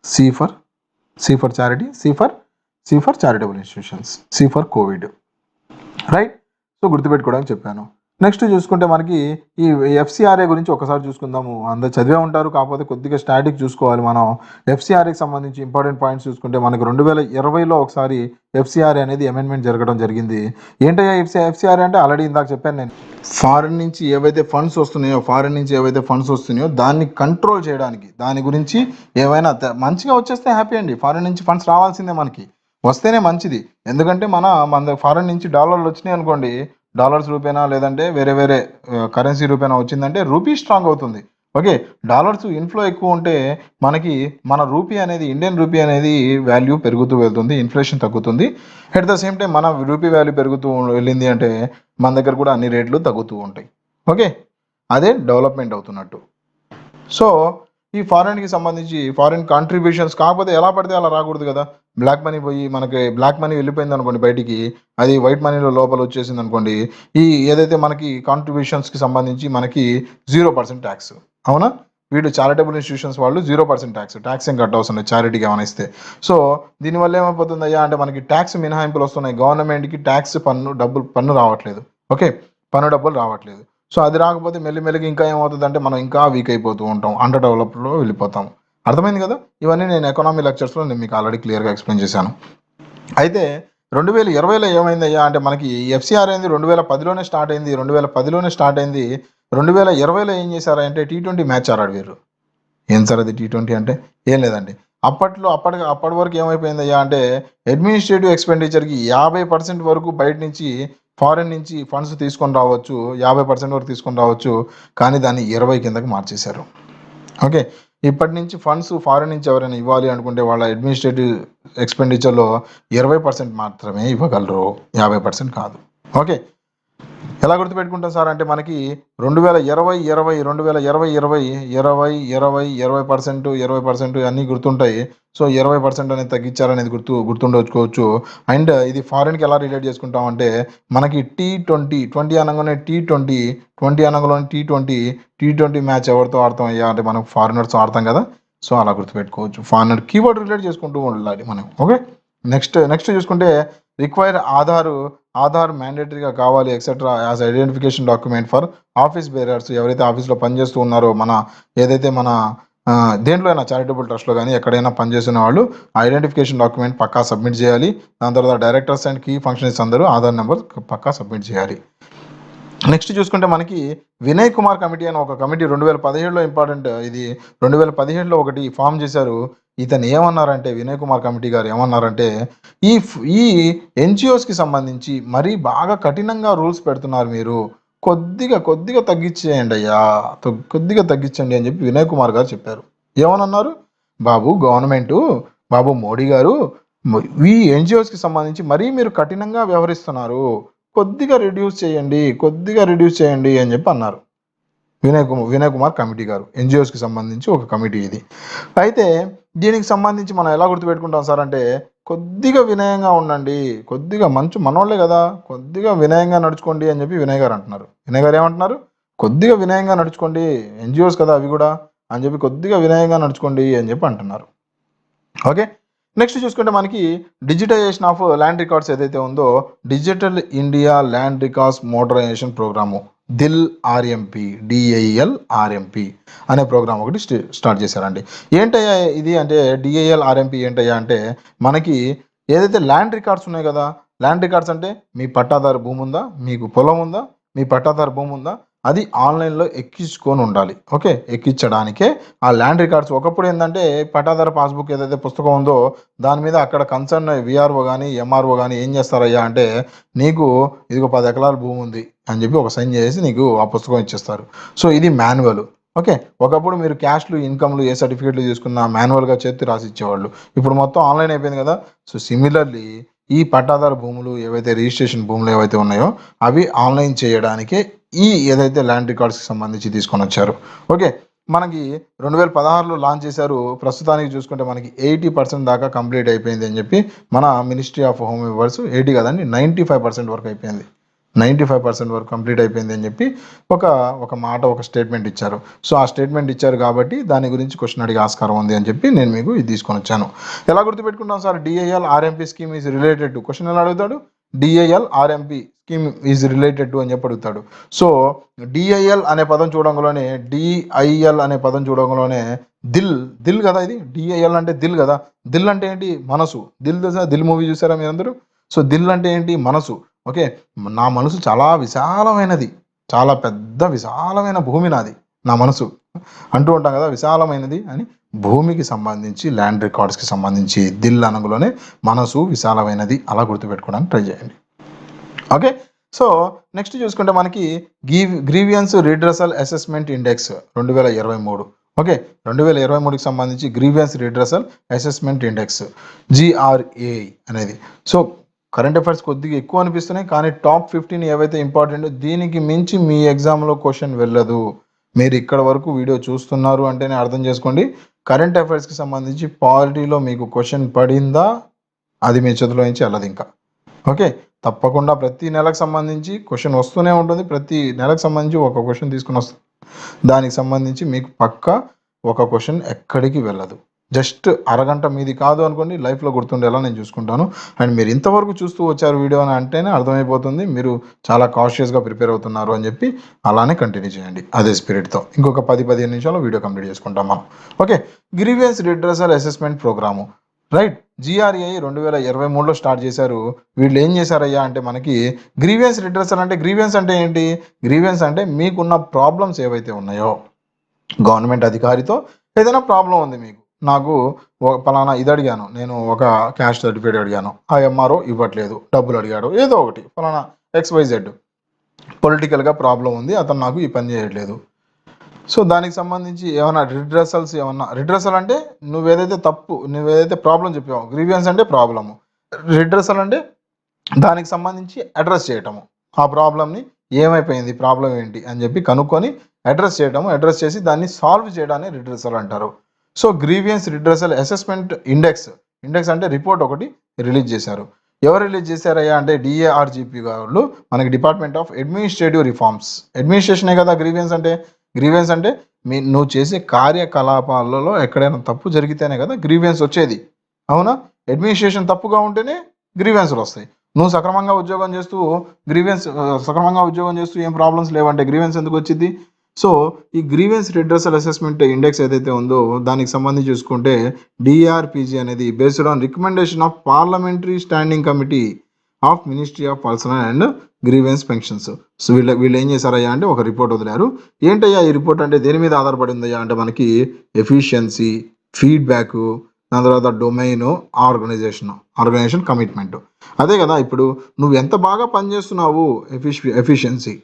C for charity, C for charitable institutions, C for covid. Right, so గుర్తుపెట్టుకోవడానికి చెప్పాను. నెక్స్ట్ చూసుకుంటే మనకి ఈ ఎఫ్సిఆర్ఏ గురించి ఒకసారి చూసుకుందాము. అందరు చదివే ఉంటారు, కాకపోతే కొద్దిగా స్టాటిక్ చూసుకోవాలి మనం. ఎఫ్సిఆర్ఏకి సంబంధించి ఇంపార్టెంట్ పాయింట్స్ చూసుకుంటే మనకు 2020లో ఒకసారి ఎఫ్సిఆర్ఏ అనేది అమెండ్మెంట్ జరగడం జరిగింది. ఏంటయ్యా ఎఫ్సిఆర్ఏ అంటే? ఆల్రెడీ ఇందాక చెప్పాను నేను. ఫారిన్ నుంచి ఏవైతే ఫండ్స్ వస్తున్నాయో దాన్ని కంట్రోల్ చేయడానికి, దాని గురించి ఏవైనా మంచిగా వచ్చేస్తే హ్యాపీ అండి. ఫారిన్ నుంచి ఫండ్స్ రావాల్సిందే, మనకి వస్తేనే మంచిది. ఎందుకంటే మన ఫారిన్ నుంచి డాలర్లు వచ్చినాయి అనుకోండి, డాలర్స్ రూపేనా లేదంటే వేరే వేరే కరెన్సీ రూపేనా వచ్చిందంటే రూపీ స్ట్రాంగ్ అవుతుంది. ఓకే, డాలర్స్ ఇన్ఫ్లో ఎక్కువ ఉంటే మనకి మన రూపీ అనేది, ఇండియన్ రూపీ అనేది వాల్యూ పెరుగుతూ వెళ్తుంది, ఇన్ఫ్లేషన్ తగ్గుతుంది. అట్ ద సేమ్ టైం మన రూపీ వాల్యూ పెరుగుతూ వెళ్ళింది అంటే మన దగ్గర కూడా అన్ని రేట్లు తగ్గుతూ ఉంటాయి. ఓకే, అదే డెవలప్మెంట్ అవుతున్నట్టు. సో ఈ ఫారెన్కి సంబంధించి ఫారెన్ కాంట్రిబ్యూషన్స్ కాకపోతే ఎలా పడితే అలా రాకూడదు కదా. బ్లాక్ మనీ పోయి, మనకి బ్లాక్ మనీ వెళ్ళిపోయింది అనుకోండి బయటికి, అది వైట్ మనీలో లోపల వచ్చేసింది అనుకోండి, ఈ ఏదైతే మనకి కాంట్రిబ్యూషన్స్కి సంబంధించి మనకి 0% ట్యాక్స్. అవునా? వీళ్ళు చారిటబుల్ ఇన్స్టిట్యూషన్స్ వాళ్ళు 0% ట్యాక్స్ ఏం కట్ అవసరం లేదు చారిటీకి ఏమైనా ఇస్తే. సో దీనివల్ల ఏమైపోతుందయ్యా అంటే మనకి ట్యాక్స్ మినహాయింపులు వస్తున్నాయి, గవర్నమెంట్కి ట్యాక్స్ పన్ను రావట్లేదు. ఓకే, పన్ను డబ్బులు రావట్లేదు. సో అది రాకపోతే మెల్లిమెల్లిగా ఇంకా ఏమవుతుంది అంటే మనం ఇంకా వీక్ అయిపోతూ ఉంటాం, అండర్ డెవలప్డ్లో వెళ్ళిపోతాం. అర్థమైంది కదా? ఇవన్నీ నేను ఎకనామీ లెక్చర్స్లో నేను మీకు ఆల్రెడీ క్లియర్గా ఎక్స్ప్లెయిన్ చేశాను. అయితే 2020లో ఏమైందయ్యా అంటే మనకి ఎఫ్సిఆర్ అయింది 2010లోనే స్టార్ట్ అయింది. 2020లో ఏం చేశారంటే T20 మ్యాచ్ ఆడాడు వీరు. ఏం సార్ అది T20 అంటే? ఏం లేదండి, అప్పటి వరకు ఏమైపోయిందయ్యా అంటే అడ్మినిస్ట్రేటివ్ ఎక్స్పెండిచర్కి 50% వరకు బయట నుంచి, ఫారెన్ నుంచి ఫండ్స్ తీసుకొని రావచ్చు, 50% వరకు తీసుకొని రావచ్చు, కానీ దాన్ని 20 కిందకి మార్చేశారు. ఓకే, ఇప్పటి నుంచి ఫండ్స్ ఫారెన్ నుంచి ఎవరైనా ఇవ్వాలి అనుకుంటే వాళ్ళ అడ్మినిస్ట్రేటివ్ ఎక్స్పెండిచర్లో 20% మాత్రమే ఇవ్వగలరు, 50% కాదు. ఓకే, ఎలా గుర్తుపెట్టుకుంటాం సార్ అంటే మనకి 20% అన్నీ గుర్తుంటాయి. సో 20% అనేది తగ్గించారనేది గుర్తుండొచ్చుకోవచ్చు. అండ్ ఇది ఫారిన్కి ఎలా రిలేట్ చేసుకుంటాం అంటే మనకి T20 అనగానే T20 మ్యాచ్ ఎవరితో ఆడతాం అయ్యా అంటే మనం ఫారినర్స్ ఆడతాం కదా. సో అలా గుర్తుపెట్టుకోవచ్చు, ఫారినర్ కీవర్డ్ రిలేట్ చేసుకుంటూ ఉండాలి మనం. ఓకే, నెక్స్ట్ చూసుకుంటే రిక్వైర్ ఆధార్ మ్యాండేటరీగా కావాలి etcetera as identification document for office bearers. ఎవరైతే ఆఫీస్లో పనిచేస్తూ ఉన్నారో, ఏదైతే మన దేంట్లో అయినా చారిటబుల్ ట్రస్ట్లో కానీ ఎక్కడైనా పనిచేస్తున్న వాళ్ళు ఐడెంటిఫికేషన్ డాక్యుమెంట్ పక్కా సబ్మిట్ చేయాలి. దాని తర్వాత డైరెక్టర్స్ అండ్ కీ ఫంక్షనరీస్ అందరూ ఆధార్ నెంబర్ పక్కా సబ్మిట్ చేయాలి. నెక్స్ట్ చూసుకుంటే మనకి వినయ్ కుమార్ కమిటీ అని ఒక కమిటీ 2017లో ఇంపార్టెంట్, ఇది 2017లో ఒకటి ఫామ్ చేశారు. ఇతను ఏమన్నారంటే, వినయ్ కుమార్ కమిటీ గారు ఏమన్నారంటే ఈ ఎన్జిఓస్కి సంబంధించి మరీ బాగా కఠినంగా రూల్స్ పెడుతున్నారు మీరు, కొద్దిగా తగ్గించేయండి అయ్యా, కొద్దిగా తగ్గించండి అని చెప్పి వినయ్ కుమార్ గారు చెప్పారు. ఏమన్నారు? బాబు మోడీ గారు, ఈ ఎన్జిఓస్కి సంబంధించి మరీ మీరు కఠినంగా వ్యవహరిస్తున్నారు, కొద్దిగా రిడ్యూస్ చేయండి అని చెప్పి అన్నారు వినయ్ కుమార్ కమిటీ గారు. ఎన్జిఓస్కి సంబంధించి ఒక కమిటీ ఇది. అయితే దీనికి సంబంధించి మనం ఎలా గుర్తుపెట్టుకుంటాం సార్ అంటే కొద్దిగా వినయంగా ఉండండి, కొద్దిగా మనోళ్ళే కదా, కొద్దిగా వినయంగా నడుచుకోండి అని చెప్పి వినయ్ గారు అంటున్నారు. వినయ్ గారు ఏమంటున్నారు? కొద్దిగా వినయంగా నడుచుకోండి, ఎన్జిఓస్ కదా అవి కూడా అని చెప్పి కొద్దిగా వినయంగా నడుచుకోండి అని చెప్పి అంటున్నారు. ఓకే, నెక్స్ట్ చూసుకుంటే మనకి డిజిటైజేషన్ ఆఫ్ ల్యాండ్ రికార్డ్స్ ఏదైతే ఉందో, digital India land records modernization programme DIL-RMP అనే ప్రోగ్రామ్ ఒకటి స్టార్ట్ చేశారండి. ఏంటయ్యా ఇది అంటే DIL-RMP ఏంటయ్యా అంటే మనకి ఏదైతే ల్యాండ్ రికార్డ్స్ ఉన్నాయి కదా, ల్యాండ్ రికార్డ్స్ అంటే మీ పట్టాదారు భూమి ఉందా, మీకు పొలం ఉందా, మీ పట్టాదారు భూమి ఉందా, అది ఆన్లైన్లో ఎక్కించుకొని ఉండాలి. ఓకే, ఎక్కించడానికే ఆ ల్యాండ్ రికార్డ్స్. ఒకప్పుడు ఏంటంటే పట్టాదారు పాస్బుక్ ఏదైతే పుస్తకం ఉందో దాని మీద అక్కడ కన్సర్న్ విఆర్ఓ కానీ ఎంఆర్ఓ కానీ ఏం చేస్తారయ్యా అంటే నీకు ఇదిగో 10 ఎకరాల భూమి ఉంది అని చెప్పి ఒక సైన్ చేసి నీకు ఆ పుస్తకం ఇచ్చేస్తారు. సో ఇది మాన్యువల్. ఓకే, ఒకప్పుడు మీరు క్యాష్లు, ఇన్కమ్లు, ఏ సర్టిఫికేట్లు తీసుకున్నా మాన్యువల్గా చేతి రాసి ఇచ్చేవాళ్ళు. ఇప్పుడు మొత్తం ఆన్లైన్ అయిపోయింది కదా. సో సిమిలర్లీ ఈ పట్టాదారు భూములు ఏవైతే రిజిస్ట్రేషన్ భూములు ఏవైతే ఉన్నాయో అవి ఆన్లైన్ చేయడానికే ఈ ఏదైతే ల్యాండ్ రికార్డ్స్కి సంబంధించి తీసుకొని వచ్చారు. ఓకే, మనకి 2016లో లాంచ్ చేశారు. ప్రస్తుతానికి చూసుకుంటే మనకి 80% దాకా కంప్లీట్ అయిపోయింది అని చెప్పి మన మినిస్ట్రీ ఆఫ్ హోమ్ అఫైర్స్ 80 కదండి 95% వరకు అయిపోయింది, 95% వరకు కంప్లీట్ అయిపోయింది అని చెప్పి ఒక స్టేట్మెంట్ ఇచ్చారు. సో ఆ స్టేట్మెంట్ ఇచ్చారు కాబట్టి దాని గురించి క్వశ్చన్ అడిగే ఆస్కారం ఉంది అని చెప్పి నేను మీకు ఇది తీసుకొని వచ్చాను. ఎలా గుర్తుపెట్టుకుంటాం sir? DIL-RMP scheme is related to, question ఎలా అడుగుతాడు? DIL RMP scheme is related to అని చెప్పి అడుగుతాడు. సో డిఐఎల్ అనే పదం చూడంలోనే, డిఐఎల్ అనే పదం చూడంలోనే దిల్ కదా, ఇది డిఐఎల్ అంటే దిల్ కదా. దిల్ అంటే ఏంటి? మనసు. దిల్ తెలుసా? దిల్ మూవీ చూసారా మీరందరూ? సో దిల్ అంటే ఏంటి? మనసు. ఓకే, నా మనసు చాలా విశాలమైనది, చాలా పెద్ద విశాలమైన భూమి నాది, నా మనసు అంటూ ఉంటాం కదా, విశాలమైనది అని. భూమికి సంబంధించి, ల్యాండ్ రికార్డ్స్కి సంబంధించి దిల్ అనగులోనే మనసు విశాలమైనది, అలా గుర్తుపెట్టుకోవడానికి ట్రై చేయండి. ఓకే, సో నెక్స్ట్ చూసుకుంటే మనకి grievance redressal assessment index 2023. Okay, 2023కి సంబంధించి grievance redressal assessment index GRAI అనేది. సో కరెంట్ అఫైర్స్ కొద్దిగా ఎక్కువ అనిపిస్తున్నాయి, కానీ టాప్ 15 ఏవైతే ఇంపార్టెంట్, దీనికి మించి మీ ఎగ్జామ్లో క్వశ్చన్ వెళ్ళదు. మీరు ఇక్కడ వరకు వీడియో చూస్తున్నారు అంటేనే అర్థం చేసుకోండి, కరెంట్ అఫైర్స్కి సంబంధించి పాలిటీలో మీకు క్వశ్చన్ పడిందా, అది మీ చేతిలో నుంచి వెళ్ళదు ఇంకా. ఓకే, తప్పకుండా ప్రతి నెలకు సంబంధించి క్వశ్చన్ వస్తూనే ఉంటుంది, ప్రతి నెలకు సంబంధించి ఒక క్వశ్చన్ తీసుకుని వస్తుంది, దానికి సంబంధించి మీకు పక్కా ఒక క్వశ్చన్ ఎక్కడికి వెళ్ళదు. జస్ట్ అరగంట మీది కాదు అనుకోండి, లైఫ్లో గుర్తుండేలా నేను చూసుకుంటాను. అండ్ మీరు ఇంతవరకు చూస్తూ వచ్చారు వీడియో అని అంటేనే అర్థమైపోతుంది మీరు చాలా కాషియస్గా ప్రిపేర్ అవుతున్నారు అని చెప్పి. అలానే కంటిన్యూ చేయండి అదే స్పిరిట్తో. ఇంకొక 10-15 నిమిషాల్లో వీడియో కంప్లీట్ చేసుకుంటాం మనం. Okay, grievance redressal assessment programme, right, GRAI 2023లో స్టార్ట్ చేశారు. వీళ్ళు ఏం చేశారయ్యా అంటే మనకి గ్రీవియన్స్ రిడ్రెసల్ అంటే, గ్రీవియన్స్ అంటే ఏంటి? గ్రీవియన్స్ అంటే మీకున్న ప్రాబ్లమ్స్ ఏవైతే ఉన్నాయో, గవర్నమెంట్ అధికారితో ఏదైనా ప్రాబ్లం ఉంది మీకు, నాకు పలానా ఇది అడిగాను, నేను ఒక క్యాస్ట్ సర్టిఫికేట్ అడిగాను, ఆ ఎంఆర్ఓ ఇవ్వట్లేదు, డబ్బులు అడిగాడు, ఏదో ఒకటి పలానా XYZ పొలిటికల్గా ప్రాబ్లం ఉంది, అతను నాకు ఈ పని చేయట్లేదు. సో దానికి సంబంధించి ఏమైనా రిడ్రెసల్ అంటే నువ్వేదైతే ప్రాబ్లం చెప్పావు, గ్రీవియన్స్ అంటే ప్రాబ్లము, రిడ్రెసల్ అంటే దానికి సంబంధించి అడ్రస్ చేయటము, ఆ ప్రాబ్లమ్ని ఏమైపోయింది, ప్రాబ్లం ఏంటి అని చెప్పి కనుక్కొని అడ్రస్ చేయటము, అడ్రస్ చేసి దాన్ని సాల్వ్ చేయడాన్ని రిడ్రెసల్ అంటారు. So grievance redressal assessment index అంటే రిపోర్ట్ ఒకటి రిలీజ్ చేశారు. ఎవరు రిలీజ్ చేశారయ్యా అంటే DARGP వాళ్ళు, మనకి డిపార్ట్మెంట్ ఆఫ్ అడ్మినిస్ట్రేటివ్ రిఫార్మ్స్. అడ్మినిస్ట్రేషనే కదా గ్రీవియన్స్ అంటే నువ్వు చేసే కార్యకలాపాలలో ఎక్కడైనా తప్పు జరిగితేనే కదా గ్రీవియన్స్ వచ్చేది, అవునా? అడ్మినిస్ట్రేషన్ తప్పుగా ఉంటేనే గ్రీవియన్స్లు వస్తాయి. నువ్వు సక్రమంగా ఉద్యోగం చేస్తూ ఏం ప్రాబ్లమ్స్ లేవంటే గ్రీవియన్స్ ఎందుకు వచ్చింది? సో ఈ గ్రీవియన్స్ రిడ్రెసల్ అసెస్మెంట్ ఇండెక్స్ ఏదైతే ఉందో దానికి సంబంధించి చూసుకుంటే DRPG అనేది based on recommendation of parliamentary standing committee of ministry of personal and grievance pensions. So వీళ్ళు ఏం చేశారయ్యా అంటే ఒక రిపోర్ట్ వదిలారు. ఏంటయ్యా ఈ రిపోర్ట్ అంటే దేని మీద ఆధారపడిందయ్యా అంటే మనకి ఎఫిషియన్సీ, ఫీడ్బ్యాక్, దాని తర్వాత డొమైన్, ఆర్గనైజేషన్ కమిట్మెంట్. అదే కదా, ఇప్పుడు నువ్వు ఎంత బాగా పనిచేస్తున్నావు, ఎఫిషియన్సీ,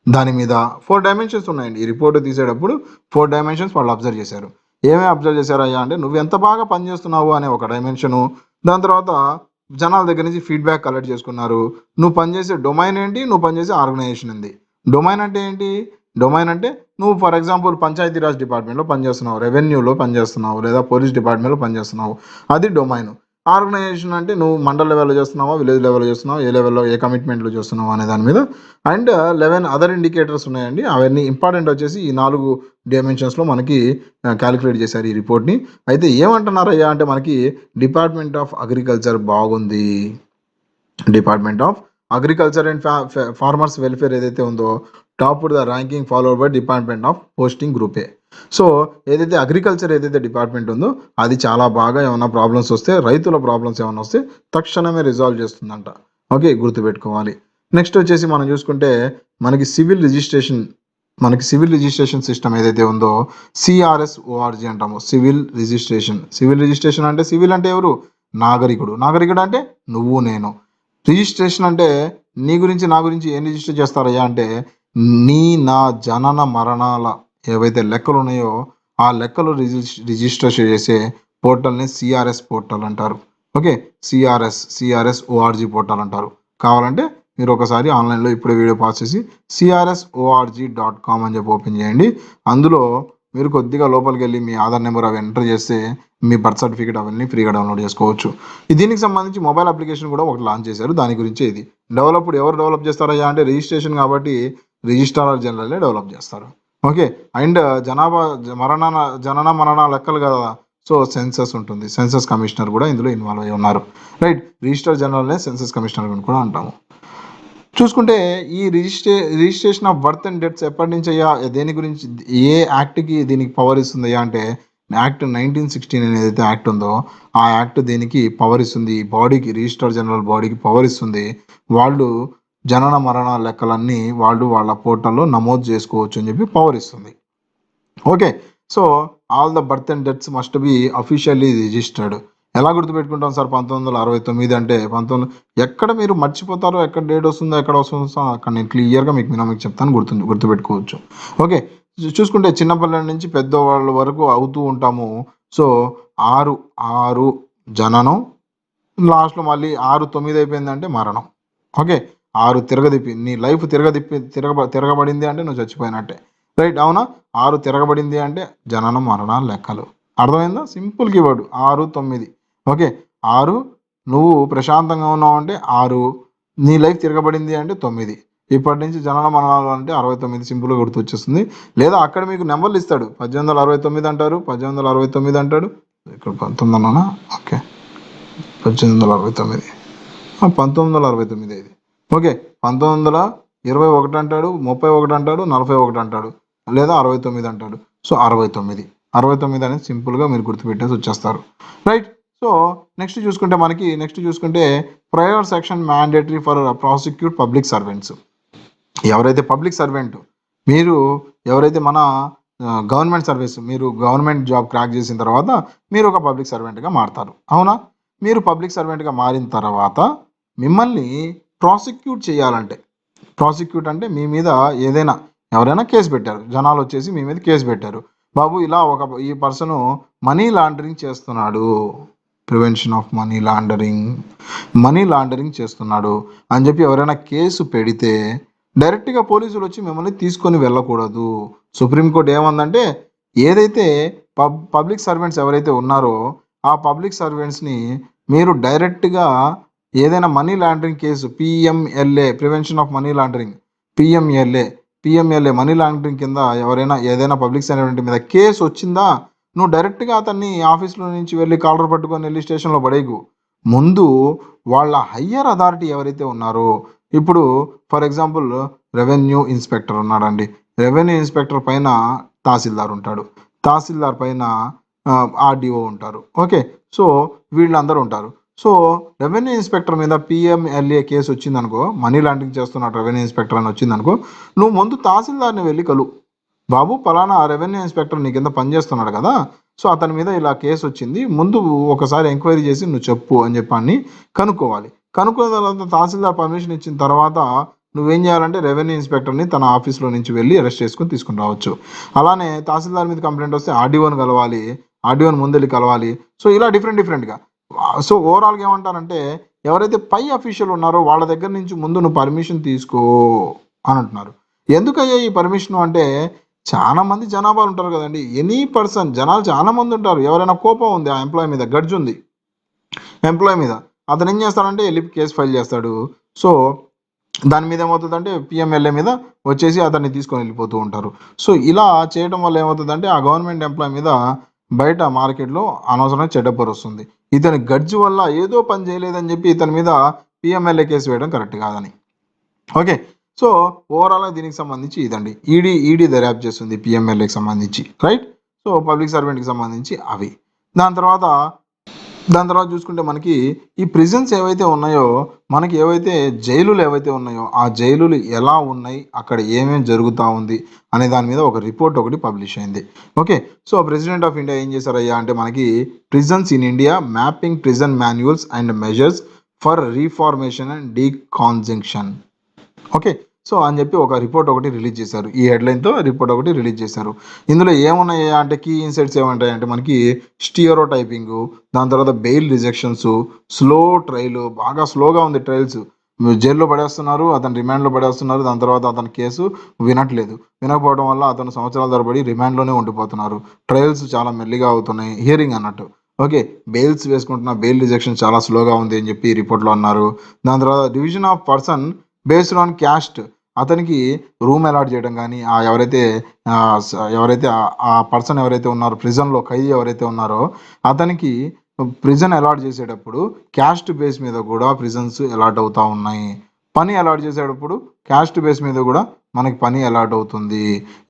దాని మీద 4 డైమెన్షన్స్ ఉన్నాయండి. ఈ రిపోర్ట్ తీసేటప్పుడు 4 డైమెన్షన్స్ వాళ్ళు అబ్జర్వ్ చేశారు. ఏమేమి అబ్జర్వ్ చేశారయ్యా అంటే నువ్వు ఎంత బాగా పనిచేస్తున్నావు అనే ఒక డైమెన్షను, దాని తర్వాత జనాల దగ్గర నుంచి ఫీడ్బ్యాక్ కలెక్ట్ చేసుకున్నారు. నువ్వు పనిచేసే డొమైన్ ఏంటి, నువ్వు పనిచేసే ఆర్గనైజేషన్ ఏంటి. డొమైన్ అంటే ఏంటి? డొమైన్ అంటే నువ్వు ఫర్ ఎగ్జాంపుల్ పంచాయతీరాజ్ డిపార్ట్మెంట్లో పనిచేస్తున్నావు, రెవెన్యూలో పనిచేస్తున్నావు, లేదా పోలీస్ డిపార్ట్మెంట్లో పనిచేస్తున్నావు, అది డొమైన్. ఆర్గనైజేషన్ అంటే నువ్వు మండల్ లెవెల్లో చేస్తున్నావా, విలేజ్ లెవెల్లో చేస్తున్నావా, ఏ లెవెల్లో ఏ కమిట్మెంట్లో చేస్తున్నావా అనే దాని మీద. అండ్ 11 అదర్ ఇండికేటర్స్ ఉన్నాయండి. అవన్నీ ఇంపార్టెంట్ వచ్చేసి ఈ 4 డైమెన్షన్స్లో మనకి క్యాలిక్యులేట్ చేశారు ఈ రిపోర్ట్ని. అయితే ఏమంటున్నారయ్యా అంటే మనకి డిపార్ట్మెంట్ ఆఫ్ అగ్రికల్చర్ బాగుంది, department of agriculture and farmers welfare ఏదైతే ఉందో top the ranking followed by department of posting group A. So ఏదైతే అగ్రికల్చర్ ఏదైతే డిపార్ట్మెంట్ ఉందో అది చాలా బాగా ఏమైనా ప్రాబ్లమ్స్ వస్తే, రైతుల ప్రాబ్లమ్స్ ఏమైనా వస్తే తక్షణమే రిజాల్వ్ చేస్తుందంట. ఓకే, గుర్తుపెట్టుకోవాలి. నెక్స్ట్ వచ్చేసి మనం చూసుకుంటే మనకి సివిల్ రిజిస్ట్రేషన్ సిస్టమ్ ఏదైతే ఉందో CRS-ORG అంటాము. సివిల్ రిజిస్ట్రేషన్ అంటే సివిల్ అంటే ఎవరు? నాగరికుడు అంటే నువ్వు నేను. రిజిస్ట్రేషన్ అంటే నీ గురించి నా గురించి ఏం రిజిస్టర్ చేస్తారయ్యా అంటే నా జనన మరణాల ఏవైతే లెక్కలు ఉన్నాయో ఆ లెక్కలు రిజిస్టర్ చేసే పోర్టల్ని CRS పోర్టల్ అంటారు. ఓకే, CRS-ORG పోర్టల్ అంటారు. కావాలంటే మీరు ఒకసారి ఆన్లైన్లో ఇప్పుడే వీడియో పాస్ చేసి CRS-ORG.com అని చెప్పి ఓపెన్ చేయండి. అందులో మీరు కొద్దిగా లోపలికి వెళ్ళి మీ ఆధార్ నెంబర్ అవి ఎంటర్ చేస్తే మీ బర్త్ సర్టిఫికేట్ అవన్నీ ఫ్రీగా డౌన్లోడ్ చేసుకోవచ్చు. దీనికి సంబంధించి మొబైల్ అప్లికేషన్ కూడా ఒకటి లాంచ్ చేశారు. దాని గురించి ఇది ఎవరు డెవలప్ చేస్తారయ్యా అంటే రిజిస్ట్రేషన్ కాబట్టి రిజిస్ట్రార్ జనరల్నే డెవలప్ చేస్తారు. ఓకే, అండ్ జనన మరణ లెక్కలు కదా, సో సెన్సస్ ఉంటుంది, సెన్సస్ కమిషనర్ కూడా ఇందులో ఇన్వాల్వ్ అయి ఉన్నారు. రైట్, రిజిస్టర్ జనరల్నే సెన్సస్ కమిషనర్ అని కూడా అంటాము. చూసుకుంటే ఈ registration of birth and deaths ఎప్పటి నుంచి అయ్యా, దేని గురించి, ఏ యాక్ట్కి దీనికి పవర్ ఇస్తుంది అంటే యాక్ట్ 1916 ఏదైతే యాక్ట్ ఉందో ఆ యాక్ట్ దీనికి పవర్ ఇస్తుంది. బాడీకి, రిజిస్టర్ జనరల్ బాడీకి పవర్ ఇస్తుంది. వాళ్ళు జనన మరణ లెక్కలన్నీ వాళ్ళు వాళ్ళ పోర్టల్లో నమోదు చేసుకోవచ్చు అని చెప్పి పవర్ ఇస్తుంది. Okay, so all the birth and deaths must be officially registered. ఎలా గుర్తుపెట్టుకుంటాం సార్ 1969 అంటే? ఎక్కడ మీరు మర్చిపోతారో, ఎక్కడ డేట్ వస్తుందో, ఎక్కడ వస్తుందో అక్కడ నేను క్లియర్గా మీకు చెప్తాను, గుర్తుపెట్టుకోవచ్చు. ఓకే, చూసుకుంటే చిన్నపిల్లల నుంచి పెద్దవాళ్ళ వరకు అవుతూ ఉంటాము. సో 6 జననం, లాస్ట్లో మళ్ళీ 6-9 అయిపోయిందంటే మరణం. ఓకే, 6 తిరగదిప్పి నీ లైఫ్ తిరగబడింది అంటే నువ్వు చచ్చిపోయినట్టే. రైట్, అవునా? 6 తిరగబడింది అంటే జననం మరణాలు లెక్కలు. అర్థమైందా? Simple keyword 6-9. ఓకే, 6 నువ్వు ప్రశాంతంగా ఉన్నావు అంటే 6, నీ లైఫ్ తిరగబడింది అంటే 9. ఇప్పటి నుంచి జనన మరణాలు అంటే 69 సింపుల్గా గుర్తు వచ్చేస్తుంది. లేదా అక్కడ మీకు నెంబర్లు ఇస్తాడు, 1869 అంటారు, 1869 అంటాడు. ఇక్కడ 19 అన్నా? ఓకే, 1869, 1969 ఇది. ఓకే, 1921 అంటాడు, 31 అంటాడు, 41 అంటాడు, లేదా 69 అంటాడు. సో 69 అనేది సింపుల్గా మీరు గుర్తుపెట్టేసి వచ్చేస్తారు. రైట్, సో నెక్స్ట్ చూసుకుంటే prior section mandatory for prosecute public servants. ఎవరైతే పబ్లిక్ సర్వెంట్, ఎవరైతే మన గవర్నమెంట్ సర్వీస్, మీరు గవర్నమెంట్ జాబ్ క్రాక్ చేసిన తర్వాత మీరు ఒక పబ్లిక్ సర్వెంట్గా మారుతారు, అవునా? మీరు పబ్లిక్ సర్వెంట్గా మారిన తర్వాత మిమ్మల్ని ప్రాసిక్యూట్ చేయాలంటే, ప్రాసిక్యూట్ అంటే మీ మీద ఎవరైనా కేసు పెట్టారు, జనాలు వచ్చేసి మీ మీద కేసు పెట్టారు, బాబు ఇలా ఈ పర్సన్ మనీ లాండరింగ్ చేస్తున్నాడు, ప్రివెన్షన్ ఆఫ్ మనీ లాండరింగ్ చేస్తున్నాడు అని చెప్పి ఎవరైనా కేసు పెడితే డైరెక్ట్గా పోలీసులు వచ్చి మిమ్మల్ని తీసుకొని వెళ్ళకూడదు. సుప్రీంకోర్టు ఏమందంటే, ఏదైతే పబ్లిక్ సర్వెంట్స్ ఎవరైతే ఉన్నారో ఆ పబ్లిక్ సర్వెంట్స్ని మీరు డైరెక్ట్గా ఏదైనా money laundering case, PMLA, prevention of money laundering, PMLA money laundering కింద ఏదైనా పబ్లిక్ సర్వెంట్ మీద కేసు వచ్చిందా, నువ్వు డైరెక్ట్గా అతన్ని ఆఫీస్లో నుంచి వెళ్ళి కాలర్ పట్టుకొని వెళ్ళి స్టేషన్లో పడేయకు. ముందు వాళ్ళ హయ్యర్ అథారిటీ ఎవరైతే ఉన్నారో, ఇప్పుడు ఫర్ ఎగ్జాంపుల్ రెవెన్యూ ఇన్స్పెక్టర్ ఉన్నాడండి, రెవెన్యూ ఇన్స్పెక్టర్ పైన తహసీల్దార్ ఉంటాడు, తహసీల్దార్ పైన ఆర్డీఓ ఉంటారు. ఓకే, సో వీళ్ళందరూ ఉంటారు. సో రెవెన్యూ ఇన్స్పెక్టర్ మీద పిఎంఎల్ఏ కేసు వచ్చిందనుకో, మనీ లాండరింగ్ చేస్తున్నాడు రెవెన్యూ ఇన్స్పెక్టర్ అని వచ్చిందనుకో, నువ్వు ముందు తహసీల్దార్ని వెళ్ళి కలు, బాబు పలానా రెవెన్యూ ఇన్స్పెక్టర్ నీ కింద పనిచేస్తున్నాడు కదా, సో అతని మీద ఇలా కేసు వచ్చింది, ముందు ఒకసారి ఎంక్వైరీ చేసి నువ్వు చెప్పు అని చెప్పి కనుక్కోవాలి. కనుక్కున్న తర్వాత తహసీల్దార్ పర్మిషన్ ఇచ్చిన తర్వాత నువ్వేం చేయాలంటే రెవెన్యూ ఇన్స్పెక్టర్ని తన ఆఫీస్లో నుంచి వెళ్ళి అరెస్ట్ చేసుకుని తీసుకుని రావచ్చు. అలానే తహసీల్దార్ మీద కంప్లైంట్ వస్తే ఆర్డీఓని కలవాలి, ఆర్డీఓని ముందెళ్ళి కలవాలి. సో ఇలా డిఫరెంట్గా. సో ఓవరాల్గా ఏమంటారంటే, ఎవరైతే పై అఫీషియల్ ఉన్నారో వాళ్ళ దగ్గర నుంచి ముందు నువ్వు పర్మిషన్ తీసుకో అని అంటున్నారు. ఎందుకయ్యా ఈ పర్మిషన్ అంటే, చాలా మంది జనాభాలు ఉంటారు కదండి, ఎనీ పర్సన్, జనాలు చాలా మంది ఉంటారు. ఎవరైనా కోపం ఉంది ఆ ఎంప్లాయీ మీద, గడ్జ్ ఉంది ఎంప్లాయీ మీద, అతను ఏం చేస్తాడంటే వెళ్ళి కేసు ఫైల్ చేస్తాడు. సో దాని మీద ఏమవుతుందంటే పిఎంఎల్ఏ మీద వచ్చేసి అతన్ని తీసుకొని వెళ్ళిపోతూ ఉంటారు. సో ఇలా చేయడం వల్ల ఏమవుతుందంటే ఆ గవర్నమెంట్ ఎంప్లాయీ మీద బయట మార్కెట్లో అనవసరమైన చెడ్డ పేరు వస్తుంది. ఇతని గడ్జి వల్ల ఏదో పని చేయలేదని చెప్పి ఇతని మీద పిఎంఎల్ఏ కేసు వేయడం కరెక్ట్ కాదని. ఓకే, సో ఓవరాల్గా దీనికి సంబంధించి ఇదండి, ఈడీ దర్యాప్తు చేస్తుంది పిఎంఎల్ఏకి సంబంధించి. రైట్, సో పబ్లిక్ సర్వెంట్కి సంబంధించి అవి. దాని తర్వాత చూసుకుంటే మనకి ఈ ప్రిజన్స్ ఏవైతే ఉన్నాయో, మనకి ఏవైతే జైలులు ఏవైతే ఉన్నాయో ఆ జైలులు ఎలా ఉన్నాయి, అక్కడ ఏమేమి జరుగుతూ ఉంది అనే దాని మీద ఒక రిపోర్ట్ ఒకటి పబ్లిష్ అయింది. Okay, so president of India ఏం చేశారయ్యా అంటే, మనకి prisons in India mapping prison manuals and measures for reformation and decongestion. Okay, so అని చెప్పి ఒక రిపోర్ట్ ఒకటి రిలీజ్ చేశారు, ఈ హెడ్లైన్తో రిపోర్ట్ ఒకటి రిలీజ్ చేశారు. ఇందులో ఏమున్నాయి అంటే, కీ ఇన్సైట్స్ ఏమంటాయంటే మనకి స్టీరియో టైపింగ్, దాని తర్వాత బెయిల్ రిజెక్షన్స్, స్లో ట్రయల్, బాగా స్లోగా ఉంది ట్రయల్స్, జైల్లో పడేస్తున్నారు, అతను రిమాండ్లో పడేస్తున్నారు, దాని తర్వాత అతని కేసు వినకపోవడం వల్ల అతను సంవత్సరాల తరబడి రిమాండ్లోనే ఉండిపోతున్నారు, ట్రయల్స్ చాలా మెల్లిగా అవుతున్నాయి, హియరింగ్ అన్నట్టు. ఓకే, బెయిల్స్ వేసుకుంటున్న బెయిల్ రిజెక్షన్ చాలా స్లోగా ఉంది అని చెప్పి రిపోర్ట్లో అన్నారు. దాని తర్వాత division of person based on caste అతనికి రూమ్ అలాట్ చేయడం కానీ, ఎవరైతే ఆ పర్సన్ ఎవరైతే ఉన్నారో, ప్రిజన్లో ఖైదీ ఎవరైతే ఉన్నారో అతనికి ప్రిజన్ అలాట్ చేసేటప్పుడు క్యాస్ట్ బేస్ మీద కూడా ప్రిజన్స్ అలాట్ అవుతా ఉన్నాయి. పని అలాట్ చేసేటప్పుడు క్యాస్ట్ బేస్ మీద కూడా మనకి పని అలాట్ అవుతుంది.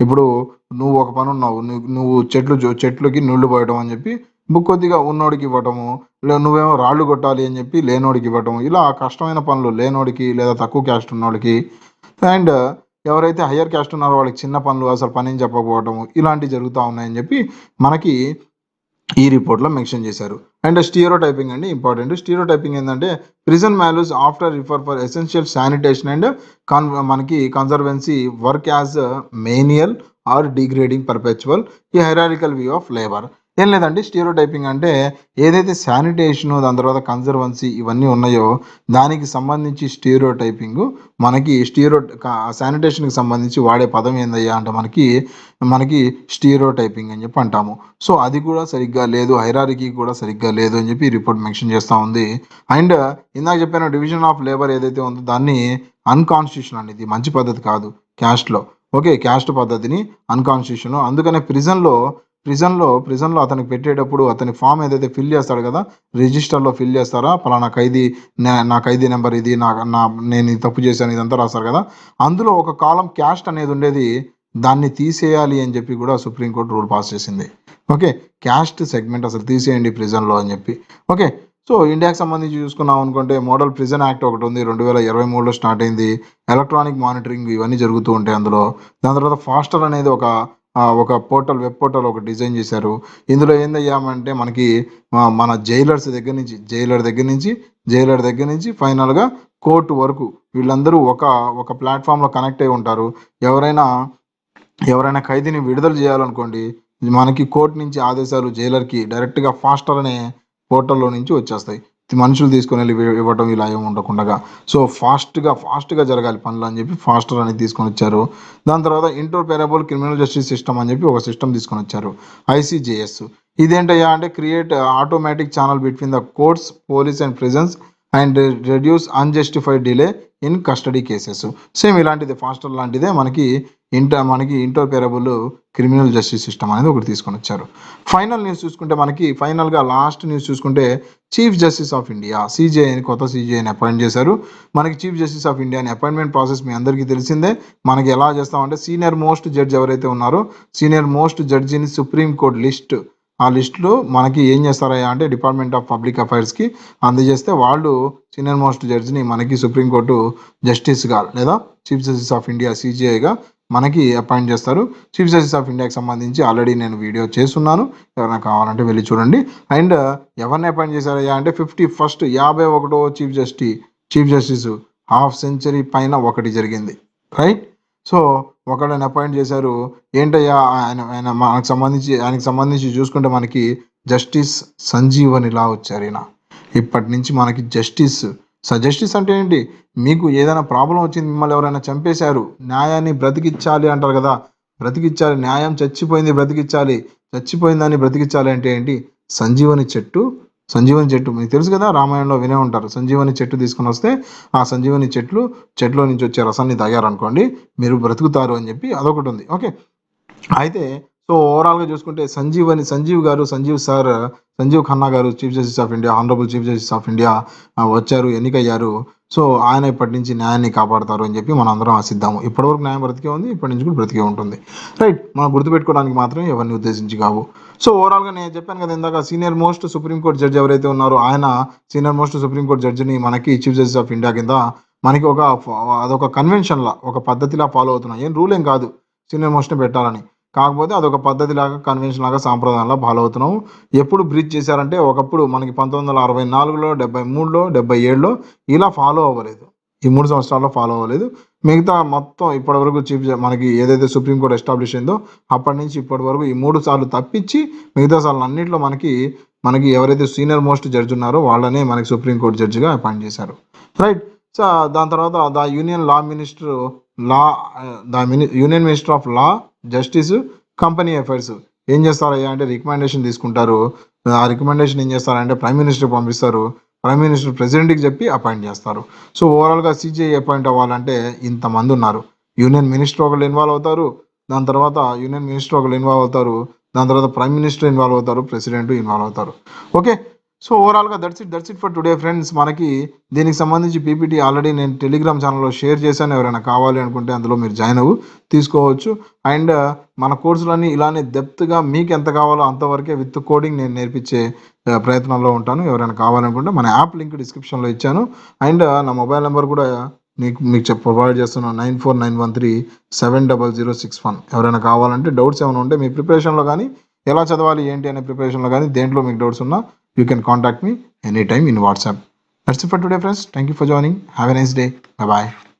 ఇప్పుడు నువ్వు ఒక పని ఉన్నావు, నువ్వు చెట్లకి నీళ్లు పోయడం అని చెప్పి కొద్దిగా ఉన్నోడికి ఇవ్వటము, నువ్వేమో రాళ్ళు కొట్టాలి అని చెప్పి లేనోడికి ఇవ్వటం, ఇలా కష్టమైన పనులు లేనోడికి లేదా తక్కువ క్యాస్ట్ ఉన్నోడికి, అండ్ ఎవరైతే హయ్యర్ క్యాస్ట్ ఉన్నారో వాళ్ళకి చిన్న పనులు అసలు పని చెప్పకపోవటము, ఇలాంటివి జరుగుతూ ఉన్నాయని చెప్పి మనకి ఈ రిపోర్ట్లో మెన్షన్ చేశారు. అండ్ స్టీరియో టైపింగ్ అండి ఇంపార్టెంట్. స్టీరియో టైపింగ్ ఏంటంటే prison values after refer for essential sanitation and మనకి conservancy work as menial or degrading perpetual ఈ హైరారికల్ వ్యూ ఆఫ్ లేబర్. ఏం లేదండి, స్టీరియో టైపింగ్ అంటే ఏదైతే శానిటేషన్, దాని తర్వాత కన్జర్వెన్సీ ఇవన్నీ ఉన్నాయో దానికి సంబంధించి స్టీరియో టైపింగ్ మనకి శానిటేషన్కి సంబంధించి వాడే పదం ఏందయ్యా అంటే మనకి స్టీరియో టైపింగ్ అని చెప్పి అంటాము. సో అది కూడా సరిగ్గా లేదు, హైరారికీ కూడా సరిగ్గా లేదు అని చెప్పి ఈ రిపోర్ట్ మెన్షన్ చేస్తూ ఉంది. అండ్ ఇందాక చెప్పిన డివిజన్ ఆఫ్ లేబర్ ఏదైతే ఉందో దాన్ని అన్కాన్స్టిట్యూషన్ అండి, ఇది మంచి పద్ధతి కాదు క్యాస్ట్లో. ఓకే, క్యాస్ట్ పద్ధతిని అన్కాన్స్టిట్యూషన్. అందుకనే ప్రిజన్లో అతనికి పెట్టేటప్పుడు అతని ఫామ్ ఏదైతే ఫిల్ చేస్తాడు కదా, రిజిస్టర్లో ఫిల్ చేస్తారా, పలానా ఖైదీ నా ఖైదీ నెంబర్ ఇది, నేను ఇది తప్పు చేశాను ఇదంతా రాస్తారు కదా, అందులో ఒక కాలం క్యాస్ట్ అనేది ఉండేది, దాన్ని తీసేయాలి అని చెప్పి కూడా సుప్రీంకోర్టు రూల్ పాస్ చేసింది. ఓకే, క్యాస్ట్ సెగ్మెంట్ అసలు తీసేయండి ప్రిజన్లో అని చెప్పి. ఓకే, సో ఇండియాకి సంబంధించి చూసుకున్నాం అనుకుంటే మోడల్ ప్రిజన్ యాక్ట్ ఒకటి ఉంది, 2023లో స్టార్ట్ అయింది. ఎలక్ట్రానిక్ మానిటరింగ్ ఇవన్నీ జరుగుతూ ఉంటాయి అందులో. దాని తర్వాత ఫాస్టర్ అనేది ఒక వెబ్ పోర్టల్ ఒక డిజైన్ చేశారు. ఇందులో ఏందయ్యామంటే మనకి మన జైలర్ దగ్గర నుంచి ఫైనల్గా కోర్టు వరకు వీళ్ళందరూ ఒక ప్లాట్ఫామ్లో కనెక్ట్ అయి ఉంటారు. ఎవరైనా ఖైదీని విడుదల చేయాలనుకోండి, మనకి కోర్టు నుంచి ఆదేశాలు జైలర్కి డైరెక్ట్గా ఫాస్టర్ అనే పోర్టల్లో నుంచి వచ్చేస్తాయి. మనుషులు తీసుకొని వెళ్ళి ఇవ్వటం ఇలా ఏమి ఉండకుండా, సో ఫాస్ట్గా జరగాలి పనులు అని చెప్పి ఫాస్టర్ అనేది తీసుకొని వచ్చారు. దాని తర్వాత ఇంటర్పెరబుల్ క్రిమినల్ జస్టిస్ సిస్టమ్ అని చెప్పి ఒక సిస్టమ్ తీసుకొని వచ్చారు, ICJS. ఇదేంటయ్యా అంటే create automatic channel between the courts, police and prisons and reduce unjustified delay in custody cases. Same ఇలాంటిది ఫాస్టర్ లాంటిదే మనకి ఇంటర్పెరబుల్ క్రిమినల్ జస్టిస్ సిస్టమ్ అనేది ఒకటి తీసుకొని వచ్చారు. ఫైనల్గా లాస్ట్ న్యూస్ చూసుకుంటే చీఫ్ జస్టిస్ ఆఫ్ ఇండియా కొత్త సిజేఐని అపాయింట్ చేశారు. మనకి chief justice of India appointment process మీ అందరికీ తెలిసిందే. మనకి ఎలా చేస్తామంటే సీనియర్ మోస్ట్ జడ్జి ఎవరైతే ఉన్నారో సీనియర్ మోస్ట్ జడ్జిని సుప్రీం కోర్ట్ ఆ లిస్టులో మనకి ఏం చేస్తారయ్యా అంటే డిపార్ట్మెంట్ ఆఫ్ పబ్లిక్ అఫైర్స్కి అందజేస్తే వాళ్ళు సీనియర్ మోస్ట్ జడ్జిని మనకి సుప్రీంకోర్టు జస్టిస్గా లేదా చీఫ్ జస్టిస్ ఆఫ్ ఇండియా CJIగా మనకి అపాయింట్ చేస్తారు. చీఫ్ జస్టిస్ ఆఫ్ ఇండియాకి సంబంధించి ఆల్రెడీ నేను వీడియో చేస్తున్నాను, ఎవరైనా కావాలంటే వెళ్ళి చూడండి. అండ్ ఎవరిని అపాయింట్ చేశారయ్యా అంటే 51వ చీఫ్ జస్టిస్ హాఫ్ సెంచరీ పైన ఒకటి జరిగింది, రైట్. సో ఒకళ్ళని అపాయింట్ చేశారు. ఏంటయ్యా ఆయనకి సంబంధించి చూసుకుంటే మనకి జస్టిస్ సంజీవని లా వచ్చారు. ఈయన ఇప్పటి నుంచి మనకి జస్టిస్ అంటే ఏంటి, మీకు ఏదైనా ప్రాబ్లం వచ్చింది, మిమ్మల్ని ఎవరైనా చంపేశారు, న్యాయాన్ని బ్రతికించాలి అంటారు కదా, బ్రతికించాలి, న్యాయం చచ్చిపోయిందని బ్రతికించాలి అంటే ఏంటి, సంజీవని చెట్టు మీకు తెలుసు కదా, రామాయణంలో వినే ఉంటారు. సంజీవని చెట్టు తీసుకొని వస్తే ఆ సంజీవని చెట్లో నుంచి వచ్చే రసాన్ని తాగారనుకోండి మీరు బ్రతుకుతారు అని చెప్పి అదొకటి ఉంది. ఓకే, అయితే సో ఓవరాల్గా చూసుకుంటే సంజీవ్ ఖన్నా గారు chief justice of India, honourable chief justice of India వచ్చారు, ఎన్నికయ్యారు. సో ఆయన ఇప్పటి నుంచి న్యాయాన్ని కాపాడతారు అని చెప్పి మనం అందరం ఆశిద్దాము. ఇప్పటివరకు న్యాయం బ్రతికే ఉంది, ఇప్పటి నుంచి కూడా బ్రతికే ఉంటుంది, రైట్. మనం గుర్తుపెట్టుకోవడానికి మాత్రమే ఎవరిని ఉద్దేశించి కావు. సో ఓవరాల్గా నేను చెప్పాను కదా ఇందాక, సీనియర్ మోస్ట్ సుప్రీంకోర్టు జడ్జి ఎవరైతే ఉన్నారో ఆయన సీనియర్ మోస్ట్ సుప్రీంకోర్టు జడ్జిని మనకి చీఫ్ జస్టిస్ ఆఫ్ ఇండియా కింద మనకి అదొక కన్వెన్షన్లా, ఒక పద్ధతిలా ఫాలో అవుతున్నాం. ఏం రూల్ ఏం కాదు సీనియర్ మోస్ట్ని పెట్టాలని, కాకపోతే అదొక పద్ధతిలాగా కన్వెన్షన్ లాగా సాంప్రదాయంలా ఫాలో అవుతున్నాము. ఎప్పుడు బ్రీచ్ చేశారంటే ఒకప్పుడు మనకి 1964లో, 73లో, 77లో ఇలా ఫాలో అవ్వలేదు. ఈ 3 సంవత్సరాల్లో ఫాలో అవ్వలేదు. మిగతా మొత్తం ఇప్పటివరకు మనకి ఏదైతే సుప్రీంకోర్టు ఎస్టాబ్లిష్ అయిందో అప్పటి నుంచి ఇప్పటి వరకు ఈ 3 సార్లు తప్పించి మిగతా సార్లు అన్నింటిలో మనకి ఎవరైతే సీనియర్ మోస్ట్ జడ్జి ఉన్నారో వాళ్ళనే మనకి సుప్రీంకోర్టు జడ్జిగా అపాయింట్ చేశారు, రైట్. సో దాని తర్వాత union minister of law, justice, company affairs ఏం చేస్తారయ్యా అంటే రికమెండేషన్ తీసుకుంటారు. ఆ రికమెండేషన్ ఏం చేస్తారంటే ప్రైమ్ మినిస్టర్ పంపిస్తారు, ప్రైమ్ మినిస్టర్ ప్రెసిడెంట్కి చెప్పి అపాయింట్ చేస్తారు. సో ఓవరాల్గా CJI అపాయింట్ అవ్వాలంటే ఇంతమంది ఉన్నారు. యూనియన్ మినిస్టర్ ఒకళ్ళు ఇన్వాల్వ్ అవుతారు, దాని తర్వాత యూనియన్ మినిస్టర్ ఒకళ్ళు ఇన్వాల్వ్ అవుతారు, దాని తర్వాత ప్రైమ్ మినిస్టర్ ఇన్వాల్వ్ అవుతారు, ప్రెసిడెంట్ ఇన్వాల్వ్ అవుతారు. ఓకే, సో ఓవరాల్గా that's it for today friends. మనకి దీనికి సంబంధించి పీపీటీ ఆల్రెడీ నేను టెలిగ్రామ్ ఛానల్లో షేర్ చేశాను. ఎవరైనా కావాలి అనుకుంటే అందులో మీరు జాయిన్ అవ్వు తీసుకోవచ్చు. అండ్ మన కోర్సులన్నీ ఇలానే డెప్త్గా మీకు ఎంత కావాలో అంతవరకే విత్ కోడింగ్ నేను నేర్పించే ప్రయత్నంలో ఉంటాను. ఎవరైనా కావాలనుకుంటే మన యాప్ లింక్ డిస్క్రిప్షన్లో ఇచ్చాను. అండ్ నా మొబైల్ నెంబర్ కూడా మీకు ప్రొవైడ్ చేస్తున్నాను, 9491370061. ఎవరైనా కావాలంటే డౌట్స్ ఏమైనా ఉంటే మీ ప్రిపరేషన్లో కానీ ఎలా చదవాలి ఏంటి అనే ప్రిపరేషన్లో కానీ దేంట్లో మీకు డౌట్స్ ఉన్నా you can contact me anytime in WhatsApp. That's it for today, friends. Thank you for joining. Have a nice day. Bye bye.